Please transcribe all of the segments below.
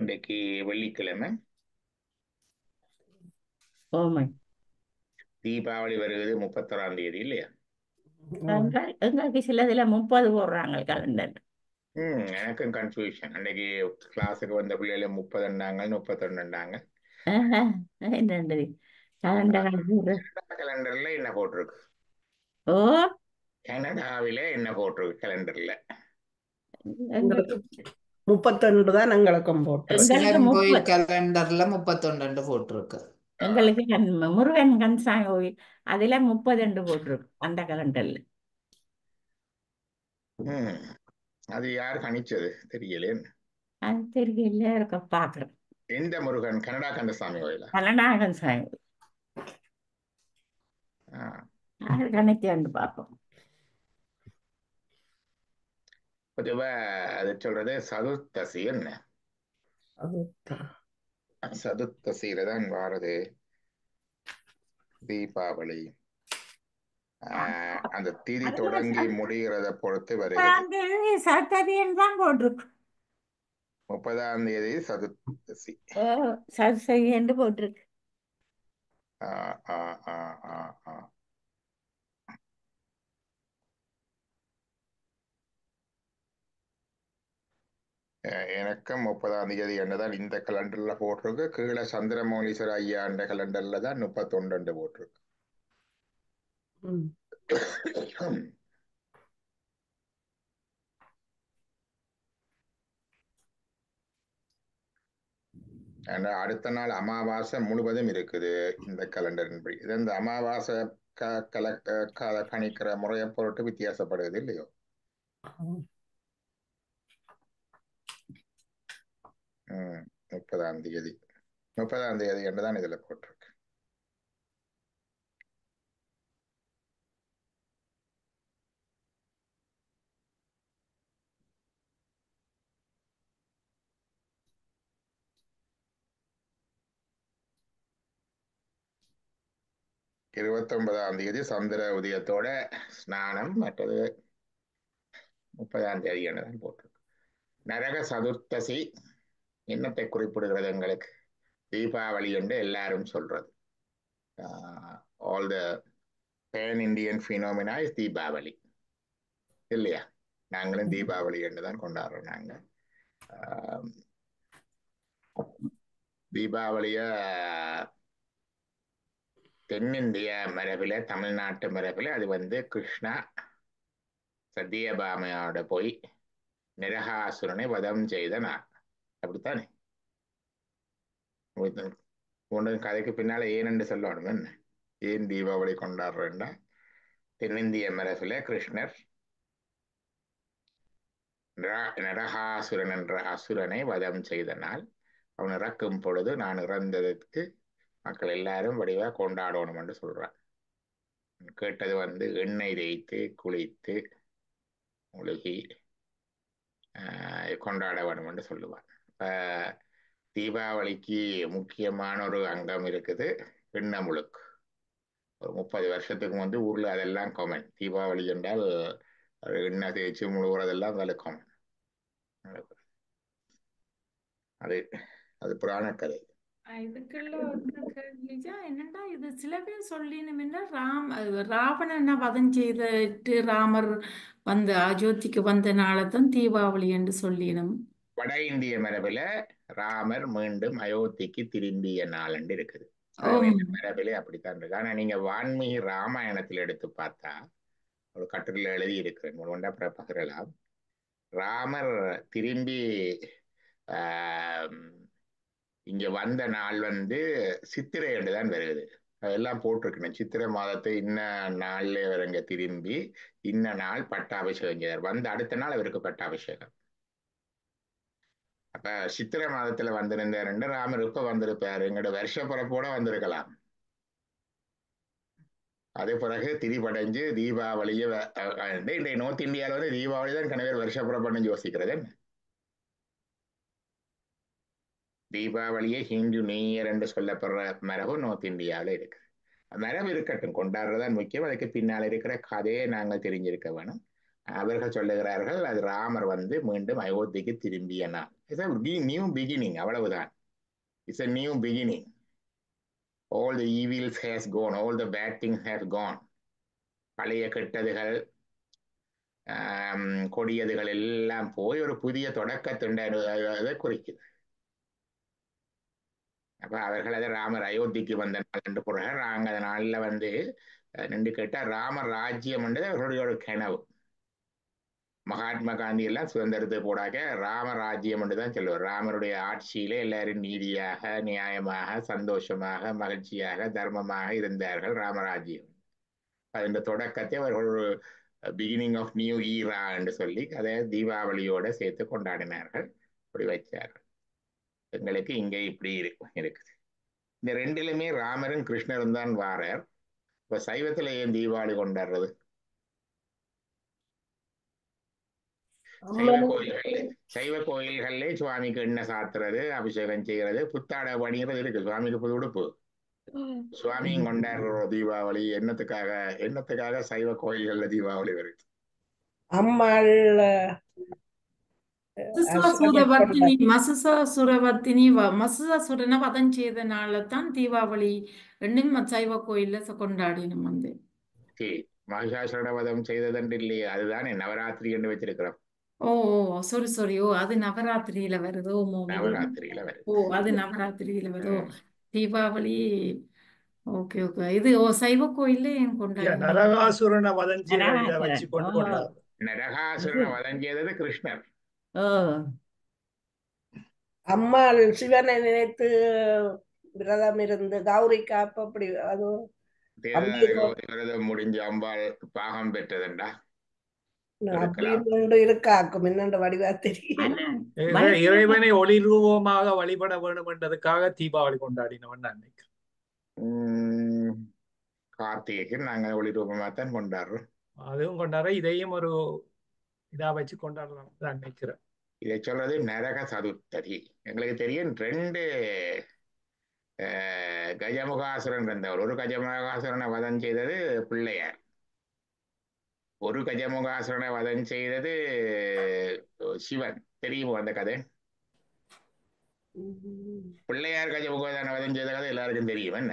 இன்றைக்கு வெள்ளிக்கிழமை. ஓமை. தீபாவளி வருகிறது 31 இல்லையா? எங்களுக்கு சிலதுல 30 போடுறாங்க கலண்டர். எனக்கும் கன்ஃபியூஷன். அன்னைக்கு கிளாஸுக்கு வந்த பிள்ளைகள 30ண்டாங்க 31ண்டாங்க. என்னண்டு கலண்டர் கலண்டர்ல என்ன போட்டிருக்கு? ஓ கனடாவில என்ன போட்டிருக்கு கலண்டர்ல? எங்களுக்கு 31 தான் எங்களுக்கும் போட்டிருக்கு. எங்களுக்கு சிலம்பொயில் 30. கலண்டர்ல 31 போட்டிருக்கு. எங்களுக்கு முருகன் கன்சாமி கோயில் அதுல 30 போட்டிருக்கு அந்த கலண்டர்ல. ம் அது யார் கணிச்சது தெரியலேன்னு. அது தெரியல இருக்க பாக்குறேன். எந்த முருகன்? கனடா கந்தசாமி கோயிலா? கனடா கன்சாமி ஆ. அது கணக்கு பார்ப்போம். பொதுவா அது சொல்றது சதுர்த்தசி. என்ன சதுர்த்தசியில தான் வாரது தீபாவளி. அந்த திதி தொடங்கி முடிகிறத பொறுத்து வருகிறது. சத்ததின்னு தான் போட்டிருக்கு. 30ஆம் தேதி சதுர்த்தசி. சரி என்று போட்டிருக்கு. ஆ, ஆ, ஆ, ஆ, ஆ. எனக்கும் 30ஆம் தேதி என்னதான் இந்த கலண்டர்ல போட்டிருக்கு. கீழே சந்திரமௌலீஸ்வர ஐயா என்ற கலண்டர்ல தான் 31 போட்டிருக்கு. அடுத்த நாள் அமாவாசை முழுவதும் இருக்குது இந்த கலண்டரின் படி. இது இந்த அமாவாசை கணிக்கிற முறையை பொருட்டு வித்தியாசப்படுது இல்லையோ? 30ஆம் தேதி 30ஆம் தேதி என்றுதான் இதுல போட்டிருக்கு. இருபத்தொன்பதாம் தேதி சந்திர உதயத்தோட ஸ்நானம். மற்றது 30ஆம் தேதி என்றுதான் போட்டிருக்கு. நரக சதுர்த்தசி என்னத்தை குறிப்பிடுகிறது? எங்களுக்கு தீபாவளி என்று எல்லாரும் சொல்றது. All the pan Indian phenomena is Deepavali இல்லையா? நாங்களும் தீபாவளி என்று தான் கொண்டாடுறோம். நாங்க தீபாவளிய தென்னிந்திய மரபில, தமிழ்நாட்டு மரபில அது வந்து கிருஷ்ணா சத்தியபாமையோட போய் நிரகாசுரனை வதம் செய்த நாள். அப்படித்தானே? கதைக்கு பின்னால ஏனென்று சொல்லணும். என்ன ஏன் தீபாவளி கொண்டாடுறோம்னா, தென்னிந்திய மரபில கிருஷ்ணர் நரகாசுரன் என்ற அசுரனை வதம் செய்த நாள். அவன் இறக்கும் பொழுது நான் இறந்ததற்கு மக்கள் எல்லாரும் வடிவா கொண்டாடணும் என்று சொல்றான். கேட்டது வந்து எண்ணெய் தேய்த்து குளித்து முழுகி கொண்டாட வேணும் என்று சொல்லுவான். தீபாவளிக்கு முக்கியமான ஒரு அங்கம் இருக்குது, எண்ணெய் முழுக்கு. ஒரு 30 வருஷத்துக்கு வந்து ஊர்ல அதெல்லாம் காமன். தீபாவளி என்றால் எண்ணெய் தேய்ச்சி முழுகிறதெல்லாம் அதில் காமன். அது அது புராண கதை. இதுக்குள்ள ஒரு கேள்விஜா என்னடா இது சில பேர் சொல்லினும் ராவணனை வதம் செய்துட்டு ராமர் வந்து அயோத்திக்கு வந்த நாளைத்தான் தீபாவளி என்று சொல்லினும். வட இந்திய மரபில ராமர் மீண்டும் அயோத்திக்கு திரும்பிய நாள் என்று இருக்குது. மரபிலே அப்படித்தான் இருக்கு. ஆனா நீங்க வான்மீகி ராமாயணத்தில் எடுத்து பார்த்தா ஒரு கட்டுரையில் எழுதி இருக்கிறேன், ஒன்றா பகிரலாம். ராமர் திரும்பி இங்க வந்த நாள் வந்து சித்திரை என்று தான் வருது. அதெல்லாம் போட்டிருக்கேன். சித்திரை மாதத்தை இன்ன நாள்ல இவருங்க திரும்பி இன்ன நாள் பட்டாபிஷேகம் செய்தார். வந்த அடுத்த நாள் அவருக்கு பட்டாபிஷேகம். அப்ப சித்திரை மாதத்துல வந்திருந்தாருன்னு ராமர் இப்ப வந்திருப்பாரு, எங்களோட வருஷ பிறப்போட வந்திருக்கலாம். அதே பிறகு திரிபடைஞ்சு தீபாவளியை இன்றைய நோர்த் இந்தியாவில் வந்து தீபாவளி தான் கணவர் வருஷ பிறப்புன்னு யோசிக்கிறது. தீபாவளியை ஹிந்து நியூ இயர் என்று சொல்லப்படுற மரபு நோர்த் இந்தியாவில் இருக்கு. மரபு இருக்கட்டும், கொண்டாடுறதான் முக்கியம். அதுக்கு பின்னால் இருக்கிற கதையை நாங்கள் தெரிஞ்சிருக்க வேணும். அவர்கள் சொல்லுகிறார்கள் அது ராமர் வந்து மீண்டும் அயோத்திக்கு திரும்பிய நாள். இட்ஸ் நியூ பிகினிங், அவ்வளவுதான். It's a new beginning. all the evils has gone, all the bad things have gone. பழைய கெட்டதுகள் கொடியதுகள் எல்லாம் போய் ஒரு புதிய தொடக்கத்தை குறிக்குது. அப்ப அவர்கள் அதை ராமர் அயோத்திக்கு வந்த நாள் என்று போறாங்க. நாங்க அந்த நாள்ல வந்து நின்று கேட்டா ராமர் ராஜ்யம் என்றது அவர்களுடைய ஒரு கனவு. மகாத்மா காந்தி எல்லாம் சுதந்திரத்துக்கு போடாக்க ராமராஜ்யம் என்று தான் சொல்லுவார். ராமருடைய ஆட்சியிலே எல்லாரும் நீதியாக, நியாயமாக, சந்தோஷமாக, மகிழ்ச்சியாக, தர்மமாக இருந்தார்கள். ராமராஜ்யம் அதன் தொடக்கத்தை அவர்கள் ஒரு பிகினிங் ஆஃப் நியூ ஈரா என்று சொல்லி அதை தீபாவளியோட சேர்த்து கொண்டாடினார்கள். இப்படி வச்சார்கள். எங்களுக்கு இங்கே இப்படி இருக்குது. இந்த ரெண்டிலுமே ராமரும் கிருஷ்ணரும் தான் வாரார். இப்ப சைவத்துல ஏன் தீபாவளி கொண்டாடுறது? சைவ கோயில்கள்ல சுவாமிக்கு எண்ணெய் சாத்துறது, அபிஷேகம் செய்யறது, புத்தாடை பணிகிறது இருக்கு. சுவாமிக்கு புது உடுப்பு. சுவாமியும் கொண்டாடுற தீபாவளி என்னத்துக்காக சைவ கோயில்கள்ல தீபாவளி வருது? அம்மாள் மசுசாசுரனை வதம் செய்தனால தான் தீபாவளி ரெண்டும் சைவ கோயில்ல கொண்டாடினோம். வந்து மகிஷாசுரனை வதம் செய்ததன்று இல்லையே, அதுதானே நவராத்திரி என்று வச்சிருக்கிறோம். ஓ சாரி ஓ அது நவராத்திரியில வருதோ? நவராத்திரியில வருது. ஓ அது நவராத்திரியில வருதோ? Deepavali okay okay. இது சைவ கோயில்ல ஏன் கொண்டாடுறோம்? நரகாசுரனை வதம் செய்த வச்சு கொண்டாடுறோம். நரகாசுரனை வதம் செய்தது கிருஷ்ணர். அம்மாள் சிவனை நினைத்து விரதம் இருந்து கௌரி காப்பு அப்படி அது விரதம் முடிஞ்சு அம்பாள் பாகம் பெற்றதுண்டா அப்படி இருக்காக்கும் என்னென்று வடிவா தெரியும். இறைவனை ஒளி ரூபமாக வழிபட வேண்டும் என்றதுக்காக தீபாவளி கொண்டாடினவன் நினைக்கிறேன். கார்த்திகைக்கு நாங்க ஒளி ரூபமா தான் கொண்டாடுறோம். அதுவும் கொண்டாடுற, இதையும் ஒரு இதா வச்சு கொண்டாடலாம் நினைக்கிறேன். இதை சொல்றது நரக சதுர்த்ததி. எங்களுக்கு தெரியும் 2 கஜமுகாசுரன் இருந்தவர். ஒரு கஜமுகாசுரனை வதம் செய்தது பிள்ளையார், ஒரு கஜமுகாசுரனை வதம் செய்தது சிவன். தெரியுமோ அந்த கதை? பிள்ளையார் கஜமுகாசுரனை வதம் செய்த கதை எல்லாருக்கும் தெரியும் என்ன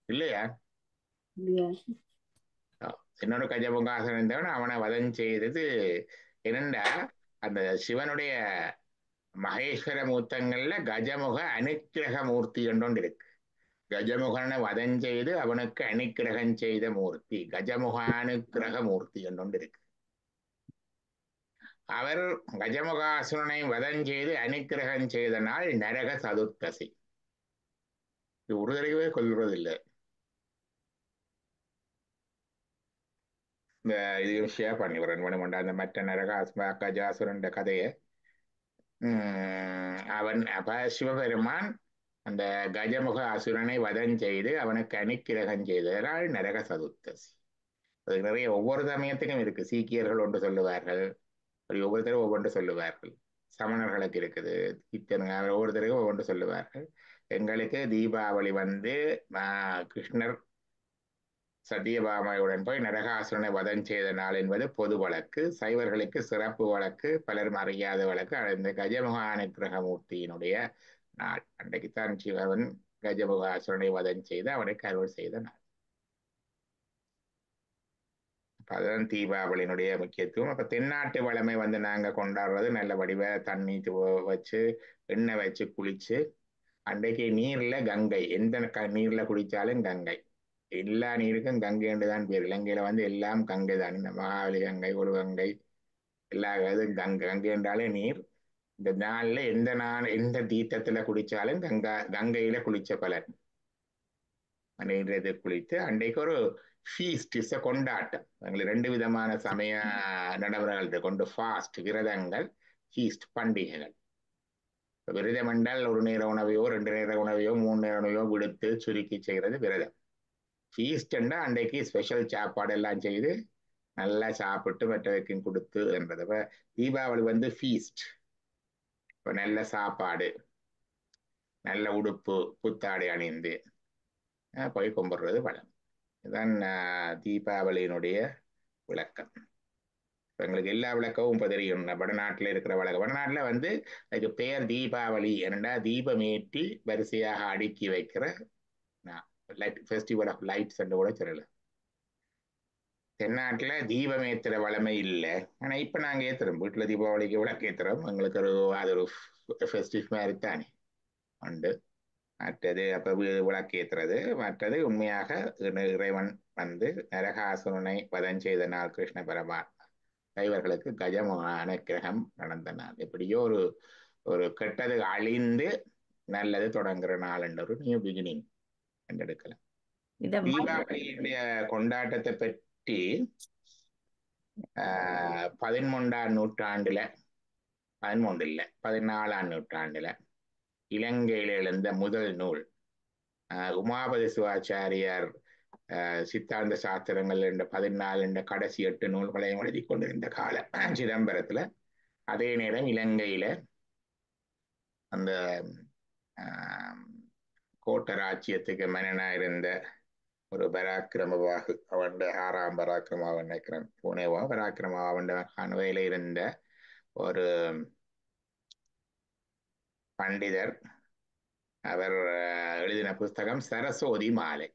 இல்லையா? இன்னொரு கஜமுகாசுரன் இருந்தவன் அவனை வதம் செய்தது என்னண்டா, அந்த சிவனுடைய மகேஸ்வர மூர்த்தங்கள்ல கஜமுக அனுக்கிரக மூர்த்தி ஒன்று இருக்கு. கஜமுகனை வதம் செய்து அவனுக்கு அனுக்கிரகம் செய்த மூர்த்தி கஜமுகானுக்கிரக மூர்த்தி ஒன்று இருக்கு. அவர் கஜமுகாசுரனை வதம் செய்து அனுக்கிரகம் செய்த நாள் நரக சதுர்த்தசி. இது ஒரு தடவை கொள்வதில்லை. இந்த இது ஷேர் பண்ணி ஒரு 2 மணி அந்த மற்ற கஜாசுரன் கதையை அவன் அப்ப சிவபெருமான் அந்த கஜமுக அசுரனை வதம் செய்து அவனுக்கு அனுக்கிரகம் செய்ததால் நரக சதுர்த்தசி. அது நிறைய ஒவ்வொரு சமயத்துக்கும் இருக்கு. சீக்கியர்கள் ஒன்று சொல்லுவார்கள், ஒவ்வொருத்தரும் ஒவ்வொன்று சொல்லுவார்கள். சமணர்களுக்கு இருக்குது, ஒவ்வொருத்தருக்கும் ஒவ்வொன்று சொல்லுவார்கள். எங்களுக்கு தீபாவளி வந்து கிருஷ்ணர் சத்தியபாமையுடன் போய் நரகாசுரனை வதம் செய்த நாள் என்பது பொது வழக்கு. சைவர்களுக்கு சிறப்பு வழக்கு, பலரும் அறியாத வழக்கு. அந்த கஜமுக அனுக்கிரகமூர்த்தியினுடைய நாள் அன்றைக்குத்தான் சிவன் கஜமுகாசுரனை வதம் செய்து அவனுக்கு அருள் செய்த நாள். அதுதான் தீபாவளியினுடைய முக்கியத்துவம். அப்ப தென்னாட்டு வளமை வந்து நாங்க கொண்டாடுறது நல்ல வடிவ தண்ணி வச்சு எண்ணெய் வச்சு குளிச்சு, அன்றைக்கு நீர்ல கங்கை, எந்த நீர்ல குளிச்சாலும் கங்கை, எல்லா நீருக்கும் கங்கை என்றுதான் பேர். இலங்கையில வந்து எல்லாம் கங்கை தான். இந்த மகாவலி கங்கை, ஒரு கங்கை, எல்லா இதுவும் கங்கை என்றாலே நீர். இந்த நாள்ல எந்த தீர்த்தத்துல குளிச்சாலும் கங்கையில குளிச்ச பலன். நீர்ல குளித்து அன்றைக்கு ஒரு ஃபீஸ்ட், கொண்டாட்டம். எங்களுக்கு 2 விதமான சமய நடைமுறைகள் கொண்டு, ஃபாஸ்ட் விரதங்கள், ஃபீஸ்ட் பண்டிகைகள். விரதம் என்றால் 1 நேர உணவையோ 2 நேர உணவையோ 3 நேர உணவையோ விடுத்து சுருக்கி செய்கிறது விரதம். ஃபீஸ்ட்ன்னா அன்றைக்கு ஸ்பெஷல் சாப்பாடு எல்லாம் செய்து நல்லா சாப்பிட்டு மற்றவைக்கும் கொடுத்து என்றது. இப்போ தீபாவளி வந்து ஃபீஸ்ட். இப்போ நல்ல சாப்பாடு, நல்ல உடுப்பு, புத்தாடை அணிந்து போய் கும்பிடுறது வளம். இதுதான் தீபாவளியினுடைய விளக்கம். எங்களுக்கு எல்லா விளக்கமும் இப்போ தெரியும். வடநாட்டில் இருக்கிற வழக்கம். வடநாட்டில் வந்து அதுக்கு பெயர் தீபாவளி என்னடா தீபமேற்றி வரிசையாக அடுக்கி வைக்கிற லைட் ஃபெஸ்டிவல் ஆஃப் லைட்ஸ் என்று கூட சொல்லலாம். தென்னாட்டில் தீபம் ஏற்றுற வளமை இல்லை. ஆனால் இப்போ நாங்கள் ஏற்றுறோம். வீட்டில் தீபாவளிக்கு விளக்கு ஏற்றுறோம். எங்களுக்கு அது ஒரு ஃபெஸ்டிவ் மாதிரி தானே உண்டு. மற்றது அப்போ விளக்கு ஏற்றுறது. மற்றது உண்மையாக இறைவன் வந்து நரகாசுரனை வதம் செய்த நாள் கிருஷ்ண பரமாத்மா. இவர்களுக்கு கஜமான அனுக்கிரகம் நடந்த நாள். எப்படியோ ஒரு கெட்டது அழிந்து நல்லது தொடங்குற நாள் என்ற ஒரு நியூ பிகினிங் என்று எடுக்கலாம். இத தீபாவளியுடைய கொண்டாட்டத்தை பற்றி 11ஆம் நூற்றாண்டுல 13 இல்லை 14ஆம் நூற்றாண்டுல இலங்கையில் எழுந்த முதல் நூல் உமாபதி சிவாச்சாரியார் சித்தாந்த சாஸ்திரங்கள் என்ற 14 என்ற கடைசி 8 நூல்களையும் எழுதி கொண்டிருந்த கால சிதம்பரத்துல, அதே நேரம் இலங்கையில அந்த கோட்டராட்சியத்துக்கு மன்னனா இருந்த ஒரு பராக்கிரமவாகு, அவன் 6ஆம் பராக்கிரமாவன் நினைக்கிறேன், புனேவா பராக்கிரமா, அவன் கனவையில இருந்த ஒரு பண்டிதர். அவர் எழுதின புஸ்தகம் சரஸ்வதி மாலை.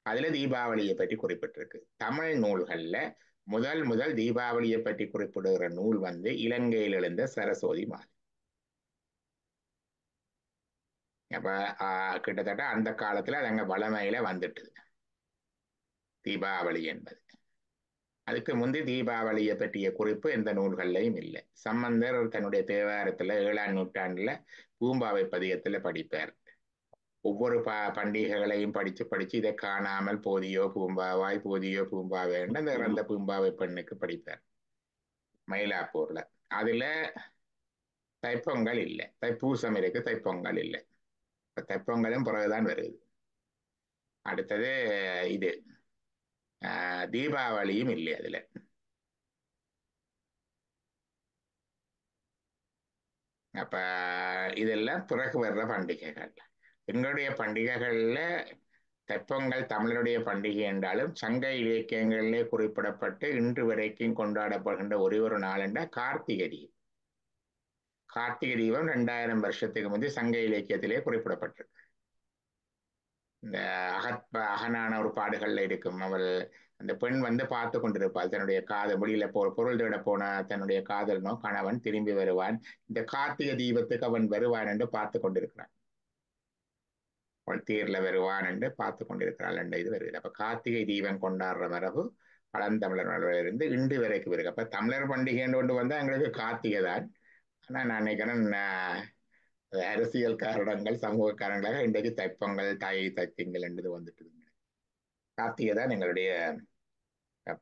அதுல தீபாவளியை பற்றி குறிப்பிட்டிருக்கு. தமிழ் நூல்கள்ல முதல் தீபாவளியை பற்றி குறிப்பிடுகிற நூல் வந்து இலங்கையில் எழுந்த சரஸ்வதி மாலை. அப்ப கிட்டத்தட்ட அந்த காலத்துல அது அங்க வளமையில வந்துட்டு தீபாவளி என்பது. அதுக்கு முந்தி தீபாவளியை பற்றிய குறிப்பு எந்த நூல்கள்லையும் இல்லை. சம்பந்தர் தன்னுடைய தேவாரத்துல 7ஆம் நூற்றாண்டுல பூம்பாவை பதிகத்துல படிப்பார். ஒவ்வொரு பண்டிகைகளையும் படிச்சு இதை காணாமல் போதியோ பூம்பாவாய் போதியோ பூம்பாவை அந்த இறந்த பூம்பாவை பெண்ணுக்கு படிப்பார் மயிலாப்பூர்ல. அதுல தைப்பொங்கல் இல்லை, தைப்பூசம் இருக்கு, தைப்பொங்கல் இல்லை. தைப்பொங்கலும் பிறகுதான் வருது. அடுத்தது இது தீபாவளியும் இல்லை அதுல. அப்ப இதெல்லாம் பிறகு வர்ற பண்டிகைகள். எங்களுடைய பண்டிகைகள்ல தைப்பொங்கல் தமிழருடைய பண்டிகை என்றாலும் சங்க இலக்கியங்களிலே குறிப்பிடப்பட்டு இன்று வரைக்கும் கொண்டாடப்படுகின்ற ஒரே ஒரு நாள் என்ற கார்த்திகை தீபம். கார்த்திகை தீபம் 2000 வருஷத்துக்கு முந்தைய சங்க இலக்கியத்திலே குறிப்பிடப்பட்டிருக்கு. இந்த அகனான ஒரு பாடுகள்ல இருக்கும். அவள் அந்த பெண் வந்து பார்த்து கொண்டிருப்பாள் தன்னுடைய காதல் வெளியில பொருள் தேட போன தன்னுடைய காதலனோ கணவன் திரும்பி வருவான், இந்த கார்த்திகை தீபத்துக்கு அவன் வருவான் என்று பார்த்து கொண்டிருக்கிறான். அவள் தீர்ல வருவான் என்று பார்த்து கொண்டிருக்கிறாள் என்ற இது வருது. அப்ப கார்த்திகை தீபம் கொண்டாடுற மரபு பழந்தமிழர் இருந்து இன்று வரைக்கும் இருக்கு. அப்ப தமிழர் பண்டிகை கொண்டு வந்தா எங்களுக்கு கார்த்திகை தான். ஆனா நான் நினைக்கிறேன் அரசியல் காரணங்கள் சமூக காரணங்களாக இன்றைக்கு தைப்பொங்கல் தைத்திங்கள் என்றது வந்துட்டு. கார்த்திகை தான் எங்களுடைய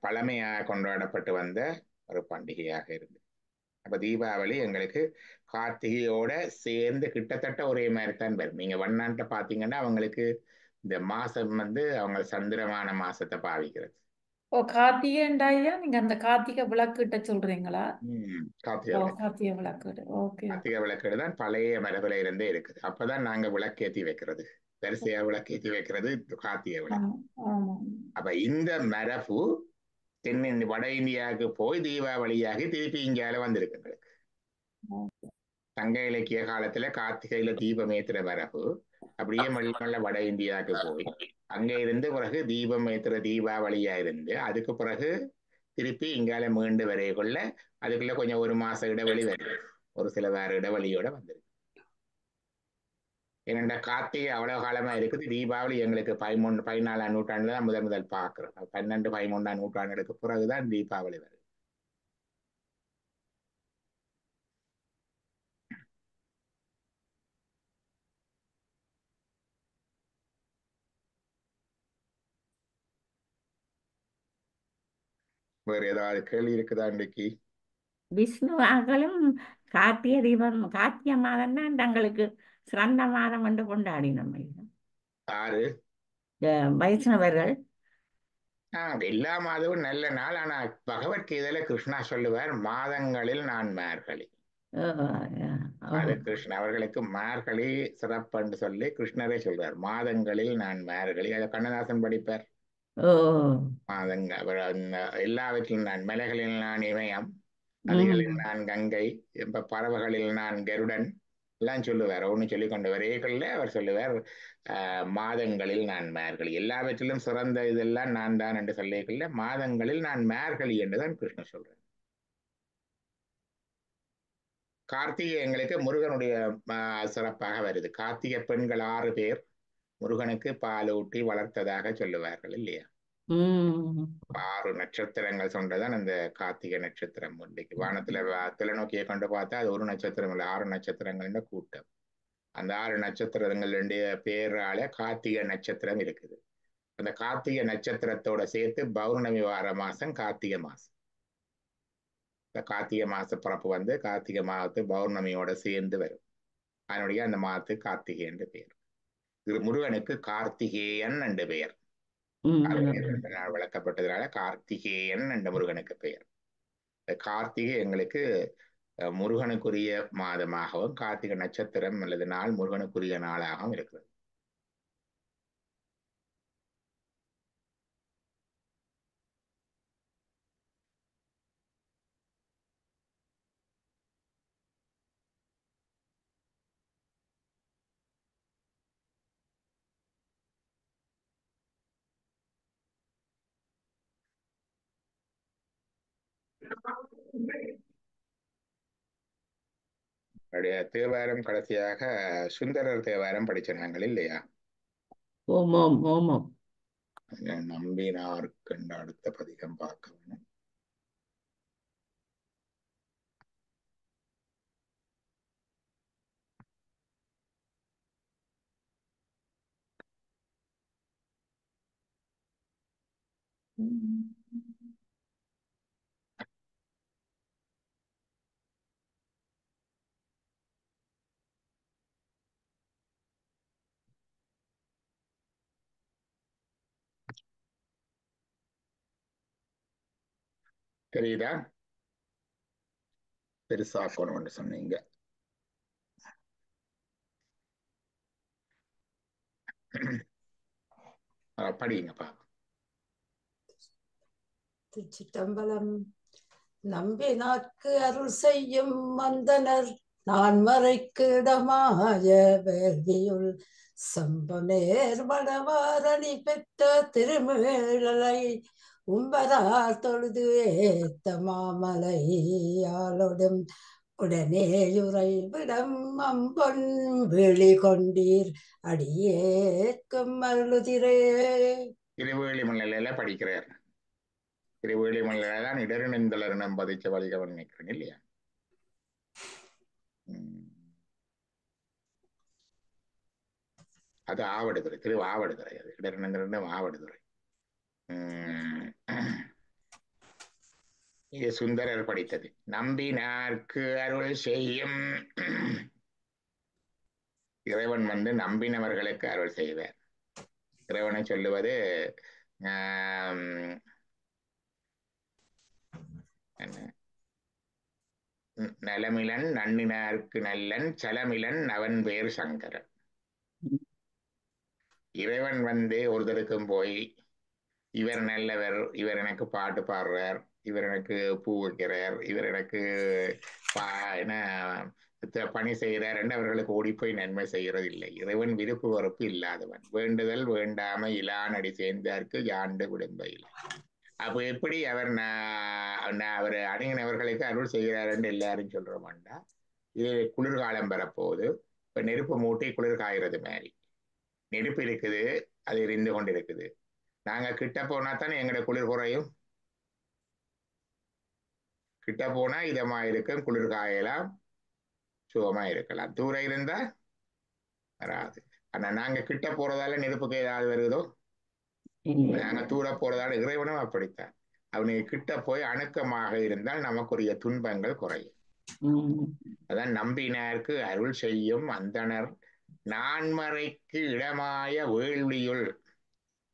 பழமையாக கொண்டாடப்பட்டு வந்த ஒரு பண்டிகையாக இருந்து. அப்ப தீபாவளி எங்களுக்கு கார்த்திகையோட சேர்ந்து கிட்டத்தட்ட ஒரே மாதிரி தான் வரும். நீங்க வண்ணான்ட்ட பாத்தீங்கன்னா அவங்களுக்கு இந்த மாசம் வந்து அவங்க சந்திரமான மாசத்தை பாவிக்கிறது. ஓ, கார்த்திகைண்டாயா நீங்க அந்த கார்த்திகை விளக்கிட்ட சொல்றீங்களா? கார்த்திகை ஓ, விளக்கு. கார்த்திகை விளக்கு. ஓகே. கார்த்திகை விளக்கு தான் பழைய மரபுல இருந்தே இருக்குது. அப்பதான் நாங்க விளக்கேத்தி வைக்கிறது, வரிசையா விளக்கேத்தி வைக்கிறது கார்த்திகை விளக்கு. ஆமா. அப்ப இந்த மரபு வட இந்தியாவுக்கு போய் தீபாவளியாகி திருப்பி இந்தியால வந்திருக்கு எங்களுக்கு. சங்க இலக்கிய காலத்துல கார்த்திகையில தீபம் ஏத்துற மரபு அப்படியே மெல்ல வட இந்தியாவுக்கு போய் அங்க இருந்து பிறகு தீபம் ஏத்துற தீபாவளியா இருந்து அதுக்கு பிறகு திருப்பி இங்கால மீண்டு வரையக்குள்ள அதுக்குள்ள கொஞ்சம் 1 மாச இடைவெளி வருது, ஒரு சில வேற இடைவெளியோட வந்திருக்கு. ஏனென்றா கார்த்திகை அவ்வளவு காலமா இருக்குது. தீபாவளி எங்களுக்கு 14ஆம் நூற்றாண்டுல தான் முதல் பார்க்கிறோம். 12, 13ஆம் நூற்றாண்டுக்கு பிறகுதான் தீபாவளி வருது. வேற ஏதாவது கேள்வி இருக்குதா இன்னைக்கு? விஷ்ணுவாகளும் கார்த்திகை தீபம் கார்த்திகை மாதம் தான் தங்களுக்கு சிறந்த மாதம் என்று கொண்டாடினோம். யாரு? வைஷ்ணவர்கள் எல்லா மாதமும் நல்ல நாள். ஆனா பகவத்கீதையில கிருஷ்ணா சொல்லுவார் மாதங்களில் நான் மார்கழி. அது கிருஷ்ண அவர்களுக்கு மார்கழி சிறப்புன்னு சொல்லி கிருஷ்ணரே சொல்றார். மாதங்களில் நான் மார்கழி. அதை கண்ணதாசன் படிப்பார். ஓ. மாதங்க எல்லாவற்றிலும் நான் மலைகளில் நான் இமயம், ம். நதிகளில் நான் கங்கை, இப்ப பறவைகளில் நான் கருடன் எல்லாம் சொல்லுவார். ஒன்று சொல்லி கொண்டு வரைகளில் அவர் சொல்லுவார் மாதங்களில் நான் மார்கழி, எல்லாவற்றிலும் சிறந்த இதெல்லாம் நான் தான் என்று சொல்லிக்கல, மாதங்களில் நான் மார்கழி என்றுதான் கிருஷ்ணன் சொல்றேன். கார்த்திகை எங்களுக்கு முருகனுடைய சிறப்பாக வருது. கார்த்திகை பெண்கள் 6 பேர் முருகனுக்கு பால் ஊட்டி வளர்த்ததாக சொல்லுவார்கள் இல்லையா? 6 நட்சத்திரங்கள் சொன்னதான் அந்த கார்த்திகை நட்சத்திரம். இன்றைக்கு வானத்துல தொலைநோக்கியை கொண்டு பார்த்தா அது ஒரு நட்சத்திரம் இல்லை, 6 நட்சத்திரங்கள் கூட்டம். அந்த 6 நட்சத்திரங்களுடைய பேரால கார்த்திகை நட்சத்திரம் இருக்குது. அந்த கார்த்திகை நட்சத்திரத்தோட சேர்த்து பௌர்ணமி வார மாசம் கார்த்திகை மாசம். இந்த கார்த்திகை மாச பிறப்பு வந்து கார்த்திகை மாதத்து பௌர்ணமியோட சேர்ந்து வரும். அதனுடைய அந்த மாதத்து கார்த்திகை என்று பெயர். முருகனுக்கு கார்த்திகேயன் என்று பெயர். விளக்கப்பட்டதுனால கார்த்திகேயன் என்ற முருகனுக்கு பெயர். கார்த்திகை எங்களுக்கு முருகனுக்குரிய மாதமாகவும் கார்த்திகை நட்சத்திரம் அல்லது நாள் முருகனுக்குரிய நாளாகவும் இருக்கிறது. தேவாரம் கடைசியாக சுந்தரர் தேவாரம் படிச்சிருந்தாங்கள் இல்லையா? ஓமோம் ஓமோம். நம்பினார்க்கு அடுத்த பதிகம் பார்க்க வேணும். தெரியுதா? பெருசாக்கணும்னு சொன்னீங்க. படிங்கப்பா. திருச்சிட்டம்பலம். நம்பினார்க்கு அருள் செய்யும் மந்தனர் நான்மறைக்கு இடமாய வேள்வியுள் சம்பனேர் வடவாரணி பெற்ற திருமேழலை உம்பரார் தொழுது ஏத்த மாமலையாளோடும் உடனேயுரை விடம் அம்பொன் விழி கொண்டீர் அடியேற்கும் அருளுதிரே. திருவேளிமலையில படிக்கிறார். திருவேளிமலையில தான் இடரினந்தளரினம் பதிச்ச வழிகவன் நினைக்கிறேன் இல்லையா? அது ஆவடுதுறை, ஆவடுதுறை. அது இடரினந்தளரினம் ஆவடுதுறை. இது சுந்தரர் படித்தது. நம்பினார்க்கு அருள் செய்யும் இறைவன் வந்து நம்பினவர்களுக்கு அருள் செய்வார். இறைவனை சொல்லுவது நலமிலன் நன்னினார்க்கு நல்லன் சலமிலன் அவன் பேர் சங்கரன். இறைவன் வந்து ஒருத்தருக்கும் போய் இவர் நல்லவர், இவர் எனக்கு பாட்டு பாடுறார், இவர் எனக்கு பூ வைக்கிறார், இவர் எனக்கு பணி செய்கிறார் என்று அவர்களுக்கு ஓடி போய் நன்மை செய்கிறது இல்லை. இறைவன் விருப்பு வெறுப்பு இல்லாதவன். வேண்டுதல் வேண்டாம இலானடி சேர்ந்தார்க்கு யாண்டு விடும்ப இல்லை. அப்ப எப்படி அவர் அவர் அணுகினவர்களுக்கு அருள் செய்கிறார் என்று எல்லாரும் சொல்றோம்டா, இது குளிர்காலம் வரப்போகுது. இப்ப நெருப்பு மூட்டி குளிர் காய்கிறது மாதிரி நெருப்பு இருக்குது, அது எரிந்து கொண்டு இருக்குது. நாங்க கிட்ட போனா தானே எங்களோட குளிர் குறையும். கிட்ட போனா இதமா இருக்கும், குளிர் காயலாம், சுகமா இருக்கலாம். தூரம் இருந்தா வராது. ஆனா நாங்க கிட்ட போறதால நெருப்புக்கு ஏதாவது வருதோ? நாங்க தூர போறதால இறைவனும் அப்படித்தான். அவனுக்கு கிட்ட போய் அணுக்கமாக இருந்தால் நமக்குரிய துன்பங்கள் குறையும். அதான் நம்பினார்க்கு அருள் செய்யும் அந்தனர் நான்மறைக்கு இடமாய வேள்வியுள்.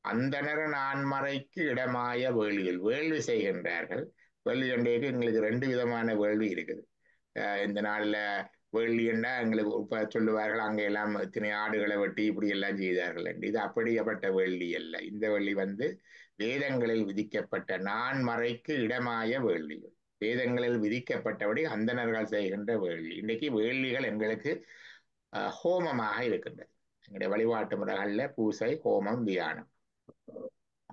அந்தனர் நான்மறைக்கு இடமாய வேள்வியுள் வேள்வி செய்கின்றார்கள். வேள்வி கண்டேக்கு எங்களுக்கு 2 விதமான வேள்வி இருக்குது. இந்த நாள்ல வேள்வின்னா எங்களுக்கு இப்ப சொல்லுவார்கள் அங்க எல்லாம் இத்தனை ஆடுகளை வெட்டி இப்படி எல்லாம் செய்தார்கள் என்று. இது அப்படிப்பட்ட வேள்வி அல்ல. இந்த வேள்வி வந்து வேதங்களில் விதிக்கப்பட்ட நான்மறைக்கு இடமாய வேள்வி. வேதங்களில் விதிக்கப்பட்டபடி அந்தணர்கள் செய்கின்ற வேள்வி. இன்னைக்கு வேள்விகள் எங்களுக்கு ஹோமமாக இருக்கின்றது. எங்களுடைய வழிபாட்டு முறைகள்ல பூசை, ஹோமம், தியானம்.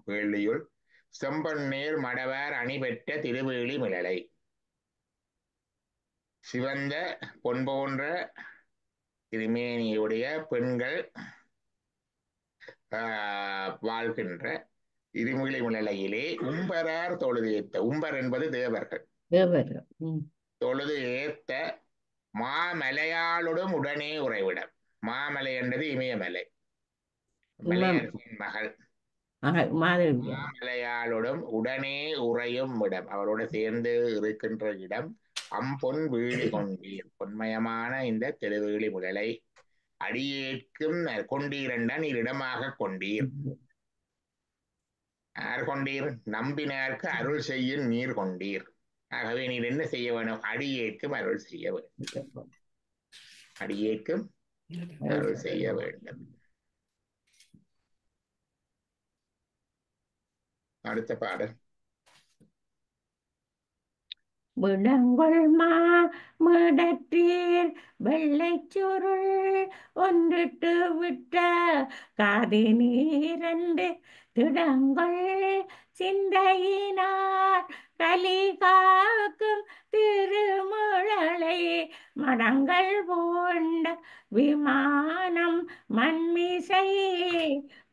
வேள்வியுள் செம்பன்னீர் மடவார் அணி பெற்ற திருவேலி மிளலை, சிவந்த பொன் போன்ற திருமேனியுடைய பெண்கள் வாழ்கின்ற இருமிழி மிளலையிலே உம்பரார் தொழுது ஏத்த, உம்பர் என்பது தேவர்கள், தேவர்கள். தொழுது ஏத்த மாமலையாளுடன் உடனே உறைவிடம். மாமலை என்றது இமயமலை, மலையரசின் மகள் மாதவி மாமலையாளுடன் உடனே உறையும் இடம், அவரோட சேர்ந்து இருக்கின்ற இடம். அம்பொன் வீழி கொண்டீர், பொன்மயமான இந்த திருவேலி முழலை அடியேற்கும் கொண்டீரண்டா நீர் இடமாக கொண்டீர். யார் கொண்டீர்? நம்பினார்க்கு அருள் செய்யும் நீர் கொண்டீர். ஆகவே நீர் என்ன செய்ய வேணும்? அடியேற்கும் அருள் செய்ய வேண்டும். அடியேற்கும் அருள் செய்ய வேண்டும். அடுத்த பாடல். விடங்கொள் மாடற்றீர் வெள்ளைச் சுருள் ஒன்றிட்டு விட்ட காதி நீரண்டு திடங்கொள் சிந்தையினார் கலி காக்கும் திருமுழலை மடங்கள் பூண்ட விமானம் மண்மிசை